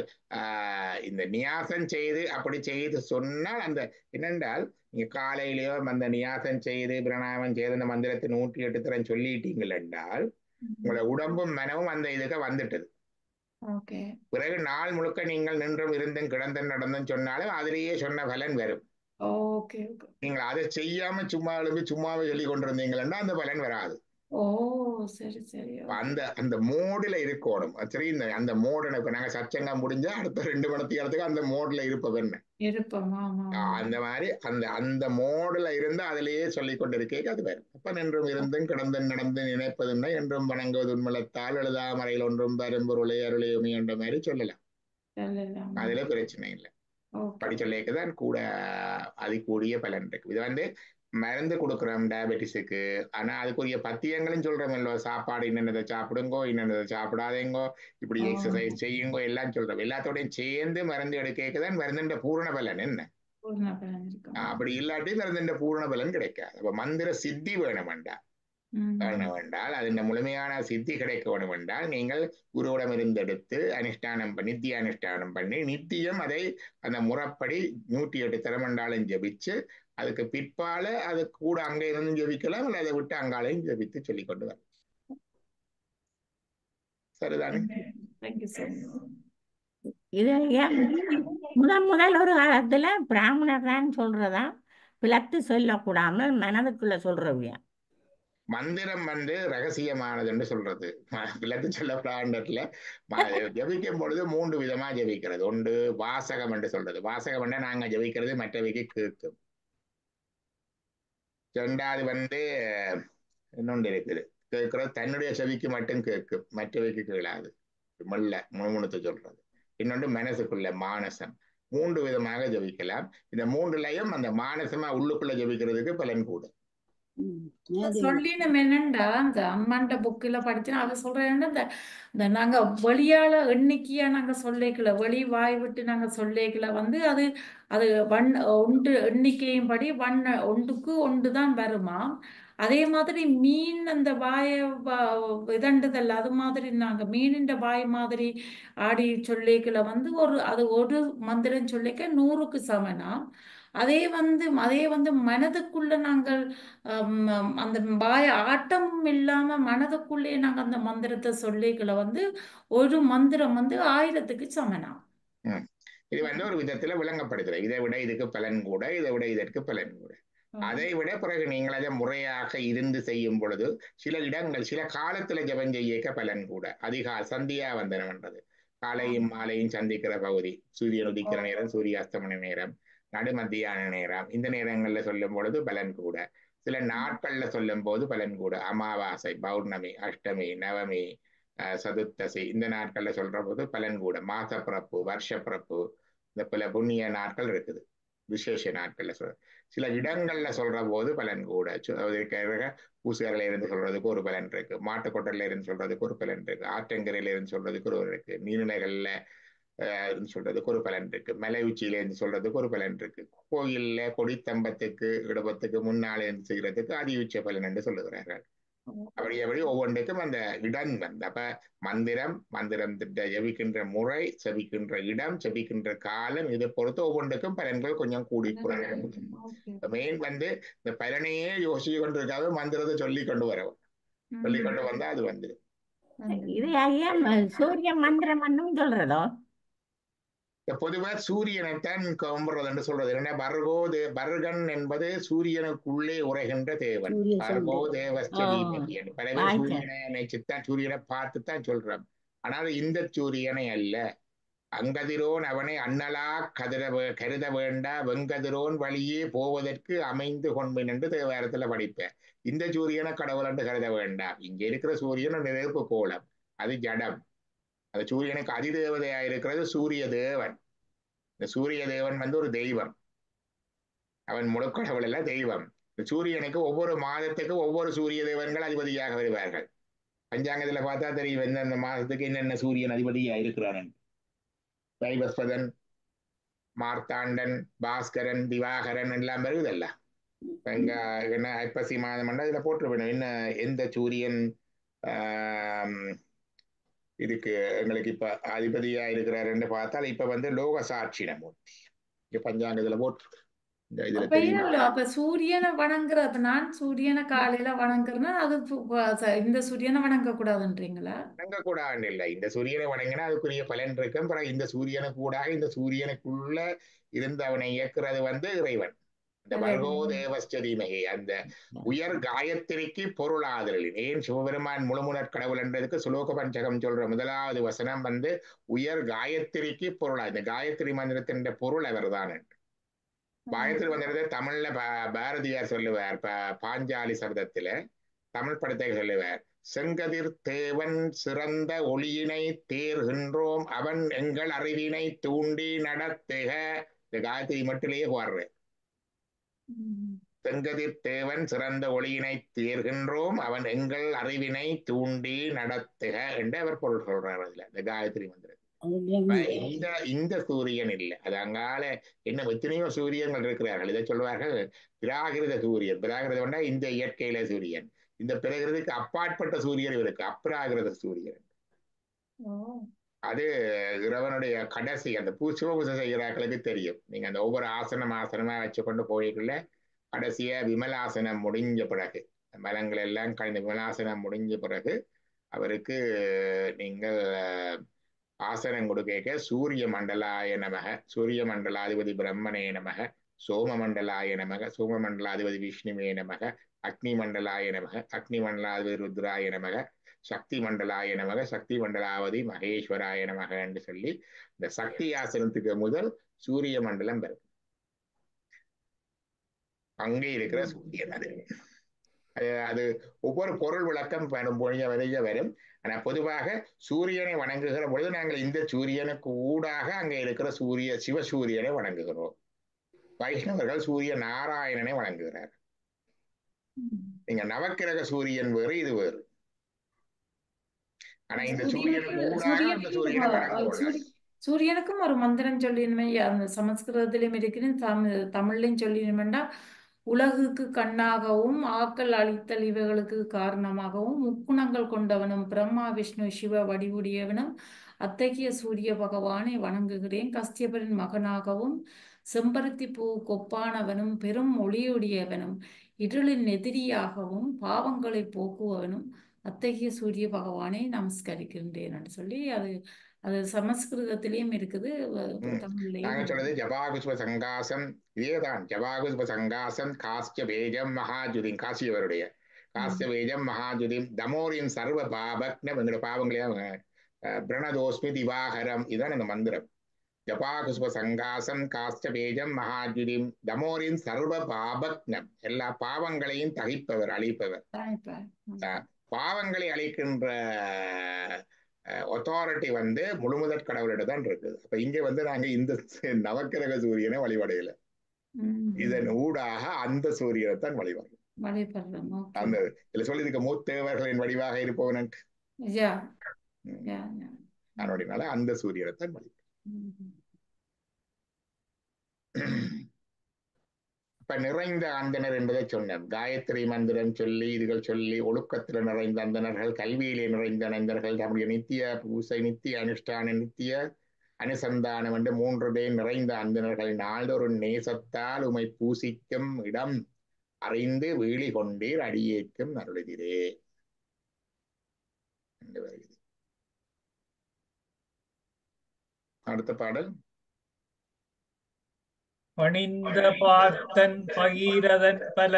இந்த நியாசம் செய்து அப்படி செய்து சொன்னால் அந்த என்னென்றால் நீங்க காலையிலேயோ அந்த நியாசம் செய்து பிரணாமம் செய்து அந்த மந்திரத்தை 108 தரம் சொல்லிட்டீங்கள் என்றால் உங்களோட உடம்பும் மனமும் அந்த இதுக்கு வந்துட்டது. பிறகு நாள் முழுக்க நீங்கள் நின்றும் இருந்தும் கிடந்தும் நடந்தும் சொன்னாலும் அதிலேயே சொன்ன பலன் வரும். நீங்கள் அதை செய்யாம சும்மா எழுப்பி சும்மாவே சொல்லி கொண்டிருந்தீங்கன்னா அந்த பலன் வராது. ஓ சரி சரி ஓகே. அந்த அந்த மோடுல இருக்கணும். சரி, அந்த மோடு இப்ப நாங்க சச்சங்கம் முடிஞ்சா அடுத்த 2 மணி நேரத்துக்கு அந்த மோட்ல இருப்பது என்ன. இருப்போம். ஆமா ஆமா. அந்த மாதிரி அந்த அந்த மோடுல இருந்து அதிலேயே சொல்லிக் கொண்டிருக்கே அது வேறு. அப்ப நின்றும் இருந்தும் கிடந்தும் நடந்து நினைப்பதுன்னா என்றும் வணங்குவது உண்மலத்தால் எழுதாமறையில் ஒன்றும் பரும்பொருளை அருளையுமே என்ற மாதிரி சொல்லலாம். சொல்லலாம். அதுல பிரச்சனை இல்லை. ஓகே. படிச்சொல்லைக்கு தான் கூட கூடிய பலன் இருக்கு. இது வந்து மருந்து கொடுக்குறோம் டயபெட்டிஸுக்கு, ஆனா அதுக்குரிய பத்தியங்களும் சொல்றோம் இல்லோ, சாப்பாடு இன்னென்னதை சாப்பிடுங்கோ, இன்னென்னதை சாப்பிடாதேங்கோ, இப்படி எக்ஸசைஸ் செய்யுங்கோ எல்லாம் சொல்றோம். எல்லாத்தோடையும் சேர்ந்து மருந்து எடுக்க தான் மருந்துன்ற பூரண பலன் என்ன. பூர்ண பலன் இருக்கும். அப்படி இல்லாட்டி மருந்துன்ற பூரண பலன் கிடைக்காது. அப்ப மந்திர சித்தி வேணுமெண்டா வேண்டால் அதன் முழுமையான சித்தி கிடைக்க வேணும் என்றால் நீங்கள் குருவிடம் இருந்து எடுத்து அனுஷ்டானம் பண்ணி நித்திய அனுஷ்டானம் பண்ணி நித்தியம் அதை அந்த முறைப்படி 108 திறமண்டாலும் ஜபிச்சு அதுக்கு பிற்பால அது கூட அங்க இருந்து ஜபிக்கலாம், இல்லை அதை விட்டு அங்காலையும் ஜபித்து சொல்லிக் கொண்டு வர. சரிதானே? Thank you sir. இது முதல் ஒரு காலத்துல பிராமணர் தான் சொல்றதா பிளத்து சொல்லக்கூடாமல் மனதுக்குள்ள சொல்றவியா. மந்திரம் வந்து ரகசியமானதுன்னு சொல்றது. விளக்கு சொல்ல பிராண்டட்ல ஜபிக்கும் பொழுது 3 விதமா ஜபிக்கிறது. ஒன்று வாசகம் என்று சொல்றது. வாசகம் என்றா நாங்க ஜபிக்கிறது மற்றவைக்கு கேட்கும். ரெண்டாவது வந்து இன்னொன்று இருக்குது, கேட்கறது தன்னுடைய செவிக்கு மட்டும் கேட்கும், மற்றவைக்கு கேளாது, மெல்ல முணுமுணுத்து சொல்றது. இன்னொன்று மனசுக்குள்ள மானசம். 3 விதமாக ஜபிக்கலாம். இந்த 3லையும் அந்த மானசமா உள்ளுக்குள்ள ஜபிக்கிறதுக்கு பலன் கூட. சொல்லினோம் என்னண்டா அந்த அம்மாண்ட புக்கில படிச்சேன். அவ சொல்றேன் இந்த நாங்க வெளியால எண்ணிக்கையா நாங்க சொல்லிக்கல, வெளி வாய் விட்டு நாங்க சொல்லிக்கல வந்து அது அது ஒன்று எண்ணிக்கையும் படி ஒன்றுக்கு ஒன்று தான் வருமா. அதே மாதிரி மீன் அந்த வாய இதண்டுதல் அது மாதிரி நாங்க மீனின் வாய் மாதிரி ஆடி சொல்லிக்கல வந்து அது ஒரு மந்திரம் சொல்லிக்க 100க்கு சமனா. அதே வந்து மனதுக்குள்ள நாங்கள் அந்த வாய ஆட்டம் இல்லாம மனதுக்குள்ளே நாங்க அந்த மந்திரத்தை சொல்லிக்கல வந்து ஒரு மந்திரம் வந்து 1000க்கு சமனா. இது வந்து ஒரு விதத்துல விளங்கப்படுகிறது. இதை விட இதுக்கு பலன் கூட, இதை விட இதற்கு பலன் கூட. அதை விட பிறகு நீங்கள் அதை முறையாக இருந்து செய்யும் பொழுது சில இடங்கள் சில காலத்துல ஜபம் செய்ய பலன் கூட. சந்தியா வந்தனம் என்றது காலையும் மாலையும் சந்திக்கிற பகுதி, சூரியன் உதிக்கிற நேரம், சூரிய அஸ்தமன நேரம், நடுமத்தியான நேரம், இந்த நேரங்கள்ல சொல்லும் பொழுது பலன் கூட. சில நாட்கள்ல சொல்லும் போது பலன் கூட. அமாவாசை, பௌர்ணமி, அஷ்டமி, நவமி, சதுர்த்தசி, இந்த நாட்கள்ல சொல்ற போது பலன் கூட. மாச பிறப்பு, வருஷ பிறப்பு, இந்த பல புண்ணிய நாட்கள் இருக்குது, விசேஷ நாட்கள்ல சில இடங்கள்ல சொல்ற போது பலன் கூட. பூசுகரையில இருந்து சொல்றதுக்கு ஒரு பலன் இருக்கு, மாட்டுக்கொட்டல இருந்து சொல்றதுக்கு ஒரு பலன் இருக்கு, ஆற்றங்கரையில இருந்து சொல்றதுக்கு ஒரு இருக்கு, நீர்நிலைகள்ல இருந்து சொல்றதுக்கு ஒரு பலன் இருக்கு, மலை உச்சியில இருந்து சொல்றதுக்கு ஒரு பலன் இருக்கு, கோயில்ல கொடித்தம்பத்துக்கு இடபத்துக்கு முன்னாலே இருந்து செய்யறதுக்கு அதியுச்ச பலன் என்று சொல்லுகிறார்கள். அப்படி ஒவ்வொன்றுக்கும் அந்த இடம் வந்து அப்ப மந்திரம் ஜபிக்கின்ற முறை, செபிக்கின்ற இடம், செபிக்கின்ற காலம், இதை பொறுத்து ஒவ்வொன்றுக்கும் பலன்கள் கொஞ்சம் கூடி குறையும். மெயின் வந்து இந்த பலனையே யோசிச்சு கொண்டு இருக்காது, மந்திரத்தை சொல்லி கொண்டு வரவும், சொல்லி கொண்டு வந்தா அது வந்து இது ஐயா சூரிய மந்திரம் சொல்றதோ. பொதுவா சூரியனைத்தான் கும்பிடுறதுன்னு சொல்றது. என்ன பர்கன் என்பது சூரியனுக்குள்ளே உரைகின்ற தேவன். பர்கோ தேவஸ்தீபதி. பல பேர் சூரியனை நினைச்சுத்தான் சூரியனை பார்த்துத்தான் சொல்றோம். ஆனால் இந்த சூரியனை அல்ல. அங்கதிரோன் அவனை அண்ணலா கருத வேண்டா, வெங்கதிரோன் வழியே போவதற்கு அமைந்து கொண்பின் என்று தேவாரத்துல படிப்பேன். இந்த சூரியனை கடவுள் என்று கருத வேண்டாம். இங்க இருக்கிற சூரியன் நெருப்பு கோலம், அது ஜடம். அந்த சூரியனுக்கு அதிதேவதையா இருக்கிறது சூரிய தேவன். இந்த சூரிய தேவன் வந்து ஒரு தெய்வம், அவன் முழுக்கடவுள் அல்ல, தெய்வம். இந்த சூரியனுக்கு ஒவ்வொரு மாதத்துக்கு ஒவ்வொரு சூரிய தேவன்கள் அதிபதியாக வருவார்கள். பஞ்சாங்கத்துல பார்த்தா தெரியும் எந்தெந்த மாதத்துக்கு என்னென்ன சூரியன் அதிபதியா இருக்கிறான். வைவஸ்பதன், மார்த்தாண்டன், பாஸ்கரன், திவாகரன் எல்லாம் வருவதல்ல. எங்க என்ன ஐப்பசி மாதம் இதுல போட்டுருவேன் என்ன எந்த சூரியன் இதுக்கு எங்களுக்கு இப்ப அதிபதியா இருக்கிறாருன்னு பார்த்தால் இப்ப வந்து லோக சாட்சிணமூர்த்தி இங்க பஞ்சாங்கத்துல போட்டு அப்ப சூரியனை வணங்குற, அப்ப நான் சூரியனை காலையில வணங்குறேன்னா அது இந்த சூரியனை வணங்க கூடாதுன்றீங்களா? வணங்க கூடாதுன்னு இல்லை, இந்த சூரியனை வணங்கினா அதுக்குரிய பலன் இருக்கும். அப்புறம் இந்த சூரியனை கூட இந்த சூரியனுக்குள்ள இருந்து அவனை இயக்குறது வந்து இறைவன். இந்த வர்கோ தேவஸ்தீமகி அந்த உயர் காயத்திரிக்கு பொருளாதலின் ஏன் சிவபெருமான் முழுமுதற் கடவுள் என்றதுக்கு சுலோக பஞ்சகம் சொல்ற முதலாவது வசனம் வந்து உயர் காயத்திரிக்கு பொருளா இந்த காயத்ரி மந்திரத்தின் பொருள் அவர் தான். காயத்ரி மந்திரத்தை தமிழ்ல பாரதியார் சொல்லுவார் பாஞ்சாலி சபதத்துல தமிழ் படத்தை சொல்லுவார். செங்கதிர் தேவன் சிறந்த ஒளியினை தேர்கின்றோம் அவன் எங்கள் அறிவினை தூண்டி நடத்துக. இந்த காயத்ரி மட்டிலேயே பாடுற செங்கதிர் தேவன் சிறந்த ஒளியினை தேர்கின்றோம் அவன் எங்கள் அறிவினை தூண்டி நடத்துக என்று அவர் பொருள் சொல்றார் அதுல இந்த காயத்ரி மந்திரம். இந்த சூரியன் இல்லை, அது அங்கால என்ன எத்தனையோ சூரியன்கள் இருக்கிறார்கள். இதை சொல்வார்கள் பிராகிருத சூரியன். பிராகிருதம்னா இந்த இயற்கையில சூரியன். இந்த பிறகுறதுக்கு அப்பாற்பட்ட சூரியன் இருக்கு அப்ராகிருத சூரியன். அது இறைவனுடைய கடைசி அந்த சிவபூசை செய்கிறார்களுக்கு தெரியும். நீங்க அந்த ஒவ்வொரு ஆசனமா வச்சு கொண்டு போய்க்குள்ள கடைசியா விமலாசனம் முடிஞ்ச பிறகு மலங்கள் எல்லாம் கழிந்த விமலாசனம் முடிஞ்ச பிறகு அவருக்கு நீங்கள் ஆசனம் கொடுக்க சூரிய மண்டலாய நமக, சூரிய மண்டலாதிபதி பிரம்மனே நமக, சோம மண்டலாய நமக, சோம மண்டலாதிபதி விஷ்ணுவே நமக, அக்னி மண்டலாய நமக, அக்னி மண்டலாதிபதி ருத்ராய நமக, சக்தி மண்டலாய நமக, சக்தி மண்டலாவதி மகேஸ்வராய நமக என்று சொல்லி இந்த சக்தி ஆசனத்துக்கு முதல் சூரிய மண்டலம் வரும். அங்கே இருக்கிற சூரியன் அது ஒவ்வொரு பொருள் விளக்கம் வரைய வரும். ஆனா பொதுவாக சூரியனை வணங்குகிற பொழுது நாங்கள் இந்த சூரியனுக்கு ஊடாக அங்க இருக்கிற சிவசூரியனை வணங்குகிறோம். வைஷ்ணவர்கள் சூரிய நாராயணனை வணங்குகிறார். நீங்க நவக்கிரக சூரியன் வேறு, இது வேறு. ஆனா இந்த சூரியனுக்கு ஊடாக அந்த சூரியனை வணங்குவார்கள். சூரியனுக்கும் ஒரு மந்திரம் சொல்லிடுமே, அந்த சமஸ்கிருதத்திலும் இருக்குது தமிழ்லையும் சொல்லிடுமெண்டா, உலகுக்கு கண்ணாகவும் ஆக்கல் அழித்தல் இவைகளுக்கு காரணமாகவும் முக்குணங்கள் கொண்டவனும் பிரம்மா விஷ்ணு சிவ வடிவுடையவனும் அத்தகைய சூரிய பகவானை வணங்குகிறேன். கஸ்தியபரின் மகனாகவும் செம்பருத்தி பூ கொப்பானவனும் பெரும் ஒளியுடையவனும் இருளின் எதிரியாகவும் பாவங்களை போக்குவவனும் அத்தகைய சூரிய பகவானை நமஸ்கரிக்கின்றேன் என்று சொல்லி அது சமஸ்கிருதத்திலையும் இருக்குது, தமிழ்லையும் சொல்றது ஜபாகுஸ்வ சங்காசம். இதேதான் ஜபாகுஸ்வ சங்காசம் காஸ்ய வேஜம் மகாஜுதிம், காசியவருடைய காஸ்ய வேஜம் மகாஜுதிம் தமோரின் சர்வ பாபக்னம், எங்களோட பாவங்களையும் பிரணதோஸ்மி திவாகரம். இதுதான் அந்த மந்திரம். ஜபாகுஸ்வ சங்காசம் காஸ்ய வேஜம் மகாஜுதிம் தமோரின் சர்வ பாபக்னம், எல்லா பாவங்களையும் தகிப்பவர் அழிப்பவர். பாவங்களை அழிக்கின்ற அத்தாரிட்டி வந்து முழுமுதற் கடவுளிடம் தான் இருக்குது. அப்ப இங்க வந்து நாங்க இந்த நவக்கிரக சூரியனை வழிபடையில, இதன் ஊடாக அந்த சூரியனை தான் வழிபடுறோம். அந்த இதுல சொல்லி இருக்க மூத்தேவர்களின் வடிவாக இருப்பவன் அதனால அந்த சூரியனை தான் வழிபடுறோம். இப்ப நிறைந்த அந்தனர் என்பதை சொன்னேன். காயத்ரி மந்திரம் சொல்லி இதுகள் சொல்லி ஒழுக்கத்தில் நிறைந்த அந்தனர்கள், கல்வியிலே நிறைந்த அந்தனர்கள், நம்முடைய நித்திய பூசை, நித்திய அனுஷ்டான, நித்திய அனுசந்தானம் என்று 3 பேர் நிறைந்த அந்தனர்கள் நாளொரு நேசத்தால் உமை பூசிக்கும் இடம் அறிந்து வீழி கொண்டீர் அடியேற்கும் அருளுதிரே என்று வருகிறது. அடுத்த பாடல். பணிந்த பார்த்தன் பகீரதன் பல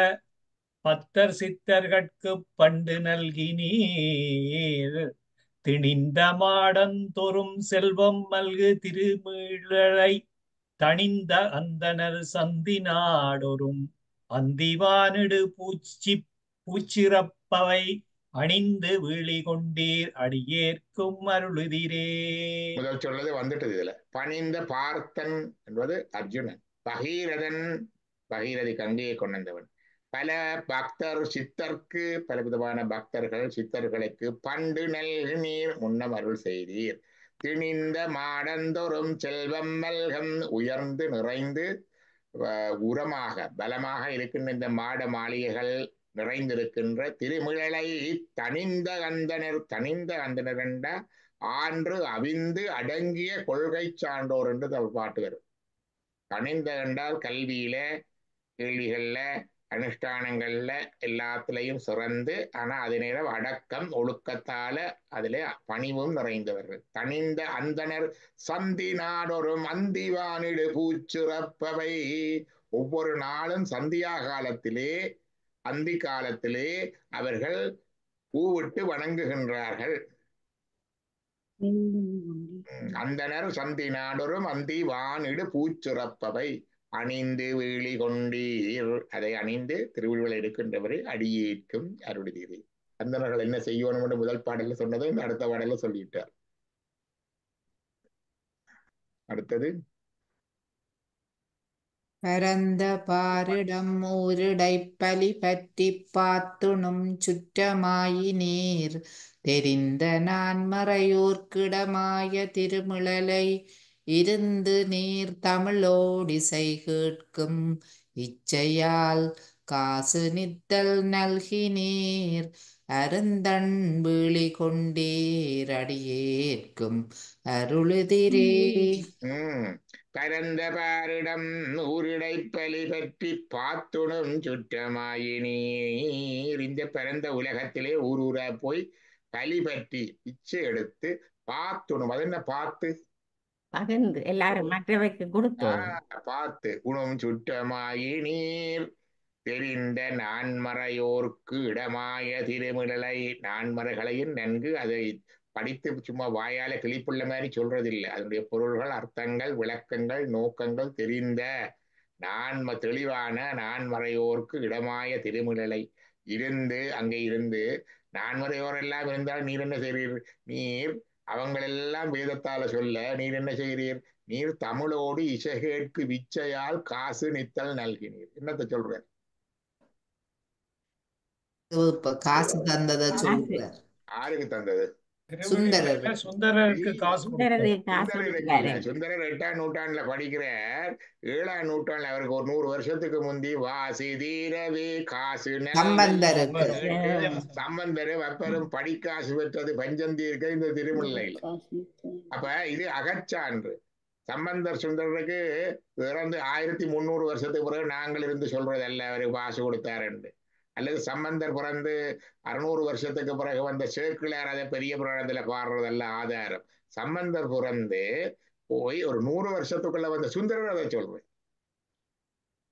பத்தர் சித்தர்கட்கு பண்டு நல்கினீர் திணிந்த மாடந்தொறும் செல்வம் மல்கு திருமிழலை தணிந்த அந்தனர் சந்தி நாடொரும் அந்திவானிடு பூச்சிறப்பவை அணிந்து வீழி கொண்டீர் அடியேற்கும் அருளுதிரே. முதல் சொல்றது வந்துட்டது இதுல. பணிந்த பார்த்தன் என்பது அர்ஜுனன். பகீரதன் பகீரதி கங்கையை கொண்டவன். பல பக்தர் சித்தர்க்கு பல விதமான பக்தர்கள் சித்தர்களுக்கு பண்டு நல்கு நீர் முன்னம் அருள் செய்தீர். திணிந்த மாடந்தோறும் செல்வம் மல்கம் உயர்ந்து நிறைந்து உரமாக பலமாக இருக்கின்ற இந்த மாட மாளிகைகள் நிறைந்திருக்கின்ற திருமிழலை தணிந்த அந்தனர் என்ற ஆன்று அவிந்து அடங்கிய கொள்கை சான்றோர் என்று பாட்டு வரும். தணிந்த என்றால் கல்வியில கேள்விகள்ல அனுஷ்டானங்கள்ல எல்லாத்திலையும் சிறந்து, ஆனா அதே நேரம் அடக்கம் ஒழுக்கத்தால அதிலே பணிவும் நிறைந்தவர்கள். தணிந்த அந்தனர் சந்தி நாடொரும் அந்திவானிடு பூச்சுறப்பவை ஒவ்வொரு நாளும் சந்தியா காலத்திலே அந்தி காலத்திலே அவர்கள் பூவிட்டு வணங்குகின்றார்கள். அந்தனர் சந்தி நாடொரும் அந்தி வானிடு பூச்சுரப்பவை அணிந்து வீழி கொண்டீர். அதை அணிந்து திருவிழா எடுக்கின்றவரை அடியேற்கும் அருளுதீரே. அந்தனர்கள் என்ன செய்யணும் என்று முதல் பாடல்ல சொன்னதை இந்த அடுத்த பாடல்ல சொல்லிட்டார். அடுத்தது பரந்த பாரிடம் ஊரிடைப் பலி பற்றிப் பாத்துணும் சுற்றமாயினீர் தெரிந்த நான்மறையோர்க்கிடமாய திருமிழலை இருந்து நீர் தமிழோடிசை கேட்கும் இச்சையால் காசு நித்தல் நல்கினீர் அருந்தண் வீழி கொண்டீர் அடியேற்கும் அருளுதிரே. பரந்த பாரிடம் ஊரிடை பலி பற்றி பாத்துணும் சுற்றமாயினீர். இந்த பரந்த உலகத்திலே ஊர் ஊரா போய் பலி பற்றி பிச்சை எடுத்து பாத்துணும். அது என்ன பாத்து? பகிர்ந்து எல்லாரும் மற்றவைக்கு கொடுத்தோம். பார்த்து உணவும் சுற்றமாயினீர் தெரிந்த நான்மறையோர்க்கு இடமாய திருமிழலை. நான்மறைகளையும் நன்கு அதை படித்து சும்மா வாயால கிளிப்புள்ள மாதிரி சொல்றதில்லை. அதனுடைய பொருள்கள், அர்த்தங்கள், விளக்கங்கள், நோக்கங்கள் தெரிந்த தெளிவான நான்மறையோர்க்கு இடமாய திருமிழலை இருந்து அங்கே இருந்து நான்மறையோர் எல்லாம் இருந்தால் நீர் என்ன செய்கிறீர்? நீர் அவங்களெல்லாம் வேதத்தால சொல்ல நீர் என்ன செய்கிறீர்? நீர் தமிழோடு இசைகேட்கு விச்சையால் காசு நித்தல் நல்கினீர். என்னத்தை சொல்ற? காசு தந்ததை சொல்றார். யாருக்கு தந்தது? சுந்தரருக்கு காசு சுந்தரர் 8ஆம் நூற்றாண்டுல படிக்கிறார். 7ஆம் நூற்றாண்டுல அவருக்கு ஒரு 100 வருஷத்துக்கு முந்தி வாசி தீரவே காசு சம்பந்தரு அப்பரும் படிக்காசு பெற்றது பஞ்சந்தீர்க்க இந்த திருமுல்லையில். அப்ப இது அகச்சான்று. சம்பந்தர் சுந்தரருக்கு பிறந்து 1300 வருஷத்துக்கு பிறகு நாங்கள் இருந்து சொல்றது அல்ல அவருக்கு காசு கொடுத்தாரு. அல்லது சம்பந்தர் பிறந்து 600 வருஷத்துக்கு பிறகு வந்த சேக்கிழார் அதை பெரிய புராணத்துல பாடுறதல்ல ஆதாரம். சம்பந்தர் பிறந்து போய் ஒரு 100 வருஷத்துக்குள்ள வந்த சுந்தரர் அதை சொல்றேன்.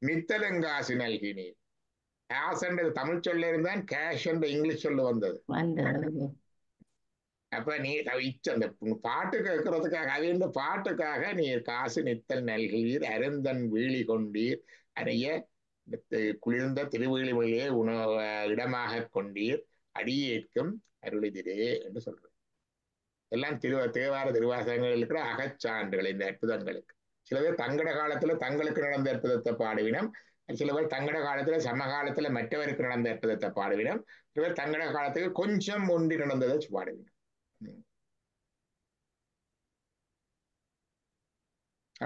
நித்தலங்காசு நல்கினீர். காசு என்றது தமிழ் சொல்ல இருந்தான், கேஷ் என்ற இங்கிலீஷ் சொல்லு வந்தது. அப்ப நீ அந்த பாட்டு கேட்கறதுக்காக அது இந்த பாட்டுக்காக நீர் காசு நித்தல் நல்கீர் அருந்தன் வீழி கொண்டீர் அறைய குளிர்ந்த திருவேலிமையிலே இடமாக கொண்டீர் அடியேற்கும் அருளிதிரே என்று சொல்றேன். எல்லாம் தேவார திருவாசகங்கள் இருக்கிற அகச்சான்றுகள் இந்த அற்புதங்களுக்கு. சில பேர் தங்கட காலத்துல தங்களுக்கு நடந்த அற்புதத்தை பாடுவினம், சில பேர் தங்கட காலத்துல சமகாலத்துல மற்றவருக்கு நடந்த அற்புதத்தை பாடுவினம், சில பேர் தங்கட காலத்துக்கு கொஞ்சம் ஒன்றி நடந்ததை பாடுவினம்.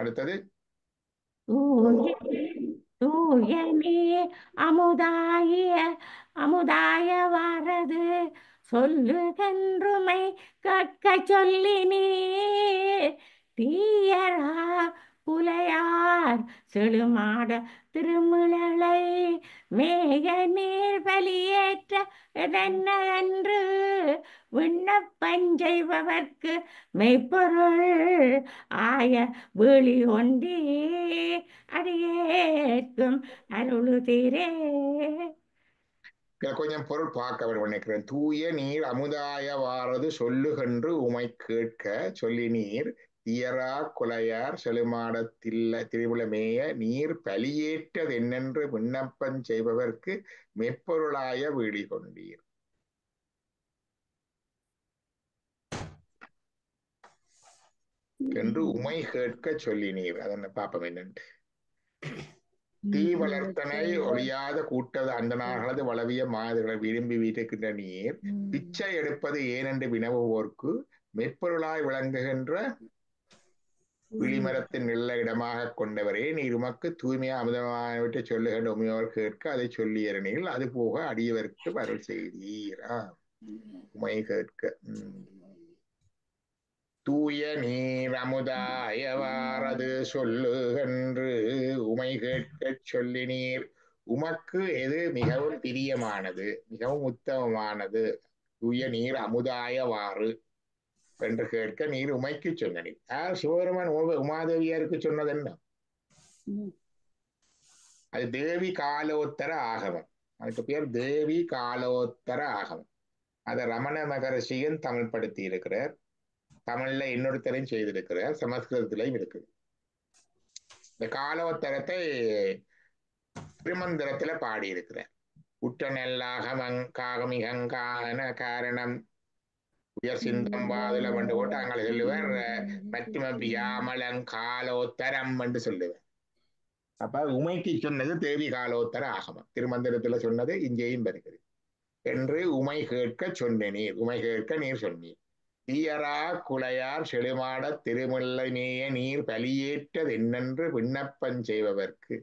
அடுத்தது தூயனே அமுதாய வாரது சொல்லுகன்றுமை கற்க சொல்லினே தீயரா புலையார் செழுமாட திருமிழலை மேக நீர் பலியேற்ற இதென்று விண்ணப்பஞ்செய்பவர்க்கு மெய்ப்பொருள் ஆய வீழி ஒன்றே அடியேற்கும் அருளுதிரே. கொஞ்சம் பொருள் பார்க்க நினைக்கிறேன். தூய நீர் அமுதாய வாரது சொல்லுகன்று உமை கேட்க சொல்லி நீர் தீயரா குலையார் செழுமாடத்தில்ல திருவிழமேய நீர் பலியேற்றது என்னென்று விண்ணப்பம் செய்பவர்க்கு மெப்பொருளாய வீழி கொண்டீர். என்று உமை கேட்க சொல்லி நீர். அதனை பாப்பம் என்னன்ட்டு. தீ வளர்த்தனை ஒழியாத கூட்டது அந்தனார்களது வளவிய மாதிரிகளை விரும்பி வீட்டுக்கின்ற நீர் பிச்சை எடுப்பது ஏனென்று வினவுவோர்க்கு மெற்பொருளாய் விளங்குகின்ற விழிமரத்தின் நல்ல இடமாக கொண்டவரே நீர் உமக்கு தூய்மையா அமுதமாக விட்டு சொல்லுகின்ற உமையோர் கேட்க அதை சொல்லியறீர்கள். அது போக அடியவர்க்கு அருள் செய்தீரா. உமை கேட்க தூய நீர் அமுதாயவாரது சொல்லுகன்று உமை கேட்க சொல்லி நீர் உமக்கு எது மிகவும் பிரியமானது மிகவும் உத்தமமானது தூய நீர் அமுதாயவாறு என்று கேட்க நீர் உமைக்கு சொன்ன நீர். சிவபெருமான் உமாதேவியாருக்கு சொன்னது என்ன? அது தேவி காலோத்தர ஆகமம். அதுக்கு பேர் தேவி காலோத்தர ஆகமம். அதை ரமண மகரிஷியும் தமிழ் படுத்தி இருக்கிறார். தமிழ்ல இன்னொருத்தரையும் செய்திருக்கிறார். சமஸ்கிருதத்திலையும் இருக்குது. இந்த காலோத்தரத்தை திருமந்திரத்துல பாடி இருக்கிறார். உற்றநெல்லாகமங்காகமிகங்கான காரணம் உயர் சிந்தம் வாதுல வந்து போட்டு அங்கே சொல்லுவார் மற்றுமபியாமலங் காலோத்தரம் என்று சொல்லுவார். அப்ப உமைக்கு சொன்னது தேவி காலோத்தர ஆகமம். திருமந்திரத்துல சொன்னது இங்கேயும் வருகிறது. என்று உமை கேட்க சொன்ன நீர், உமை கேட்க நீர் சொன்னீர். தீயரா குலையார் செழுமாட திருமுல்லை மேய நீர் பலியேற்றது என்னென்று விண்ணப்பம் செய்பவர்க்கு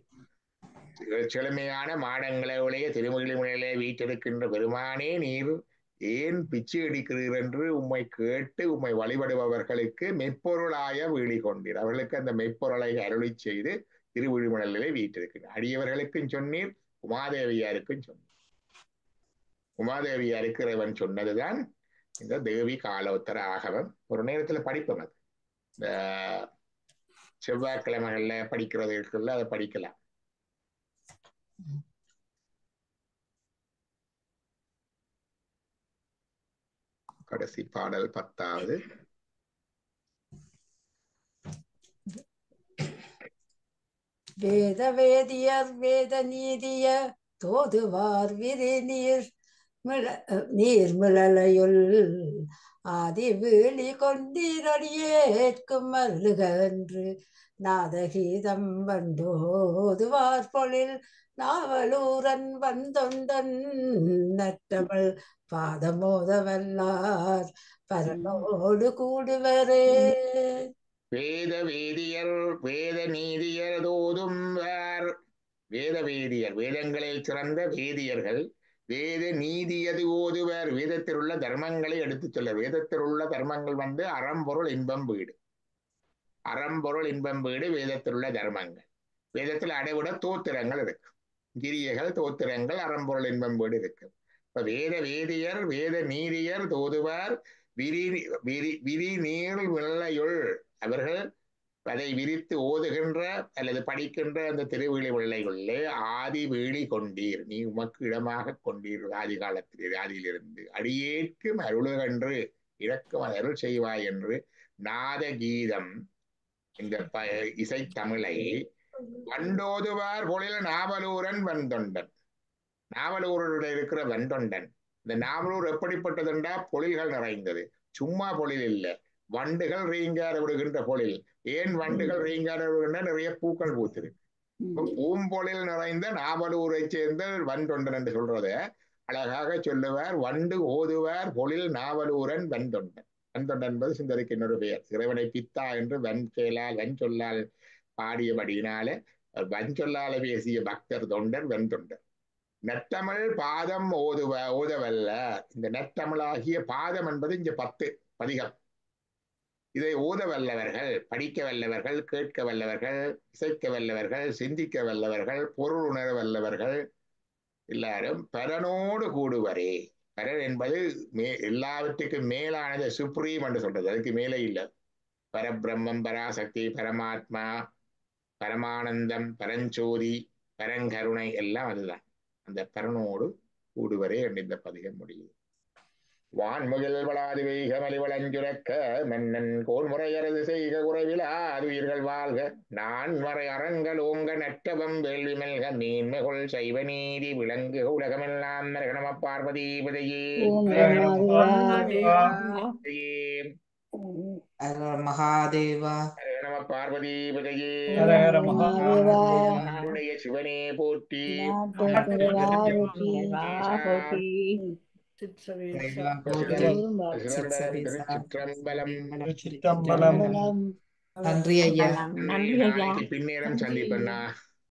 செழுமையான மாடங்களை உடைய திருமகிழிமுனையிலே வீட்டிருக்கின்ற பெருமானே நீர் ஏன் பிச்சை எடுக்கிறீர் என்று உம்மை கேட்டு உம்மை வழிபடுபவர்களுக்கு மெய்ப்பொருளாய வீழி கொண்டீர். அவர்களுக்கு அந்த மெய்ப்பொருளை அருளி செய்து திருவிழிமுனையிலே வீட்டிருக்கிறார். அடியவர்களுக்கும் சொன்னீர், உமாதேவியாருக்கும் சொன்னீர். உமாதேவியாருக்கு இறைவன் சொன்னதுதான் இந்த தேவி காலோத்தர ஆகமம். ஒரு நேரத்துல படிப்போம். அது இந்த செவ்வாய்க்கிழமைகள்ல படிக்கிறது இருக்குல்ல, அதை படிக்கலாம். கடைசி பாடல் 10வது. வேத வேதியர் வேத நீதிய தோதுவார் விரி நீர்மிழலையுள் ஆதி வீழி கொண்டீரடியேற்கும் மல்லுகன்று நாதகீதம் வந்தோதுவார் பொழில் நாவலூரன் வந்தொண்டன் நற்றமிழ் பாதமோத வல்லார் பரனோடு கூடுவரே. வேத வேதியர் வேத நீதியர் தோதும் வேத வேதியர் வேதங்களில் சிறந்த வேதியர்கள் வேத நீதியது ஓதுவர் வேதத்தில் உள்ள தர்மங்களை எடுத்துச் சொல்ல. வேதத்தில் உள்ள தர்மங்கள் வந்து அறம்பொருள் இன்பம் வீடு. அறம்பொருள் இன்பம் வீடு வேதத்தில் உள்ள தர்மங்கள். வேதத்தில் அடைவிட தோத்திரங்கள் இருக்கு. கிரியைகள் தோத்திரங்கள் அறம்பொருள் இன்பம் வீடு இருக்கு. இப்ப வேத வேதியர் வேத நீதியர் தோதுவார் விரி நீர் வெள்ளையுள் அவர்கள் அதை விரித்து ஓதுகின்ற அல்லது படிக்கின்ற அந்த திருவிழி வெள்ளைகளிலே ஆதி வீழி கொண்டீர், நீ உமக்கு இடமாக கொண்டீர். ஆதி காலத்தில் ஆதியிலிருந்து அடியேற்கும் அருளுகன்று இறக்கும் அருள் செய்வாய் என்று நாத கீதம் இந்த இசை தமிழை வண்டோதுவார் பொழில் நாவலூரன் வந்தொண்டன். நாவலூருடைய இருக்கிற வந்தொண்டன். இந்த நாவலூர் எப்படிப்பட்டதுண்டா பொழில்கள் நிறைந்தது. சும்மா பொழில் இல்லை, வண்டுகள் ரீங்கார விடுகின்ற பொழில். ஏன் வண்டுகள் ரீங்கார விடுகின்ற நிறைய பூக்கள் பூத்திருக்கு. பூம்பொழில் நிறைந்த நாவலூரை சேர்ந்த வந்தொண்டன் என்று சொல்றத அழகாக சொல்லுவார். வண்டு ஓதுவார் பொழில் நாவலூரன் வந்தொண்டன். வந்தொண்டன் என்பது சுந்தரிக்கு இன்னொரு பெயர். இறைவனை பித்தா என்று வன் சொல்லால் பாடியபடியினால வஞ்சொல்லால பேசிய பக்தர் தொண்டர் வெண்தொண்டர். நெற்றமிழ் பாதம் ஓதவல்ல. இந்த நெற்றமிழாகிய பாதம் என்பது இங்க 10 பதிகம். இதை ஓத வல்லவர்கள், படிக்க வல்லவர்கள், கேட்க வல்லவர்கள், இசைக்க வல்லவர்கள், சிந்திக்க வல்லவர்கள், பொருள் உணர வல்லவர்கள் எல்லாரும் பரனோடு கூடுவரே. பரன் என்பது எல்லாவற்றுக்கும் மேலானது, சுப்ரீம் என்று சொல்றது. அதுக்கு மேலே இல்லை. பரபிரம்மம், பராசக்தி, பரமாத்மா, பரமானந்தம், பரஞ்சோதி, பரங்கருணை எல்லாம் அதுதான். அந்த பரனோடு கூடுவரே என்று இந்த பதிகம் முடியுது. வான்முகில் வளாது வைக மலிவளஞ்சுரக்க மன்னன் கோன்முறையரது செய்க குறைவிலா அதுயிர்கள் வாழ்க. நான் வரை அறங்கள் ஓங்க நற்றவம் வேள்வி மெல்க மீன்மைகொள் சைவ நீதி விளங்கு உலகமெல்லாம் நம பார்வதி பதையே மகாதேவா நம பார்வதி பதையே. நாடுடைய சிவனே போற்றி. நன்றி ஐயா. நாளைக்கு பின்னேரம் சந்திப்பண்ணா.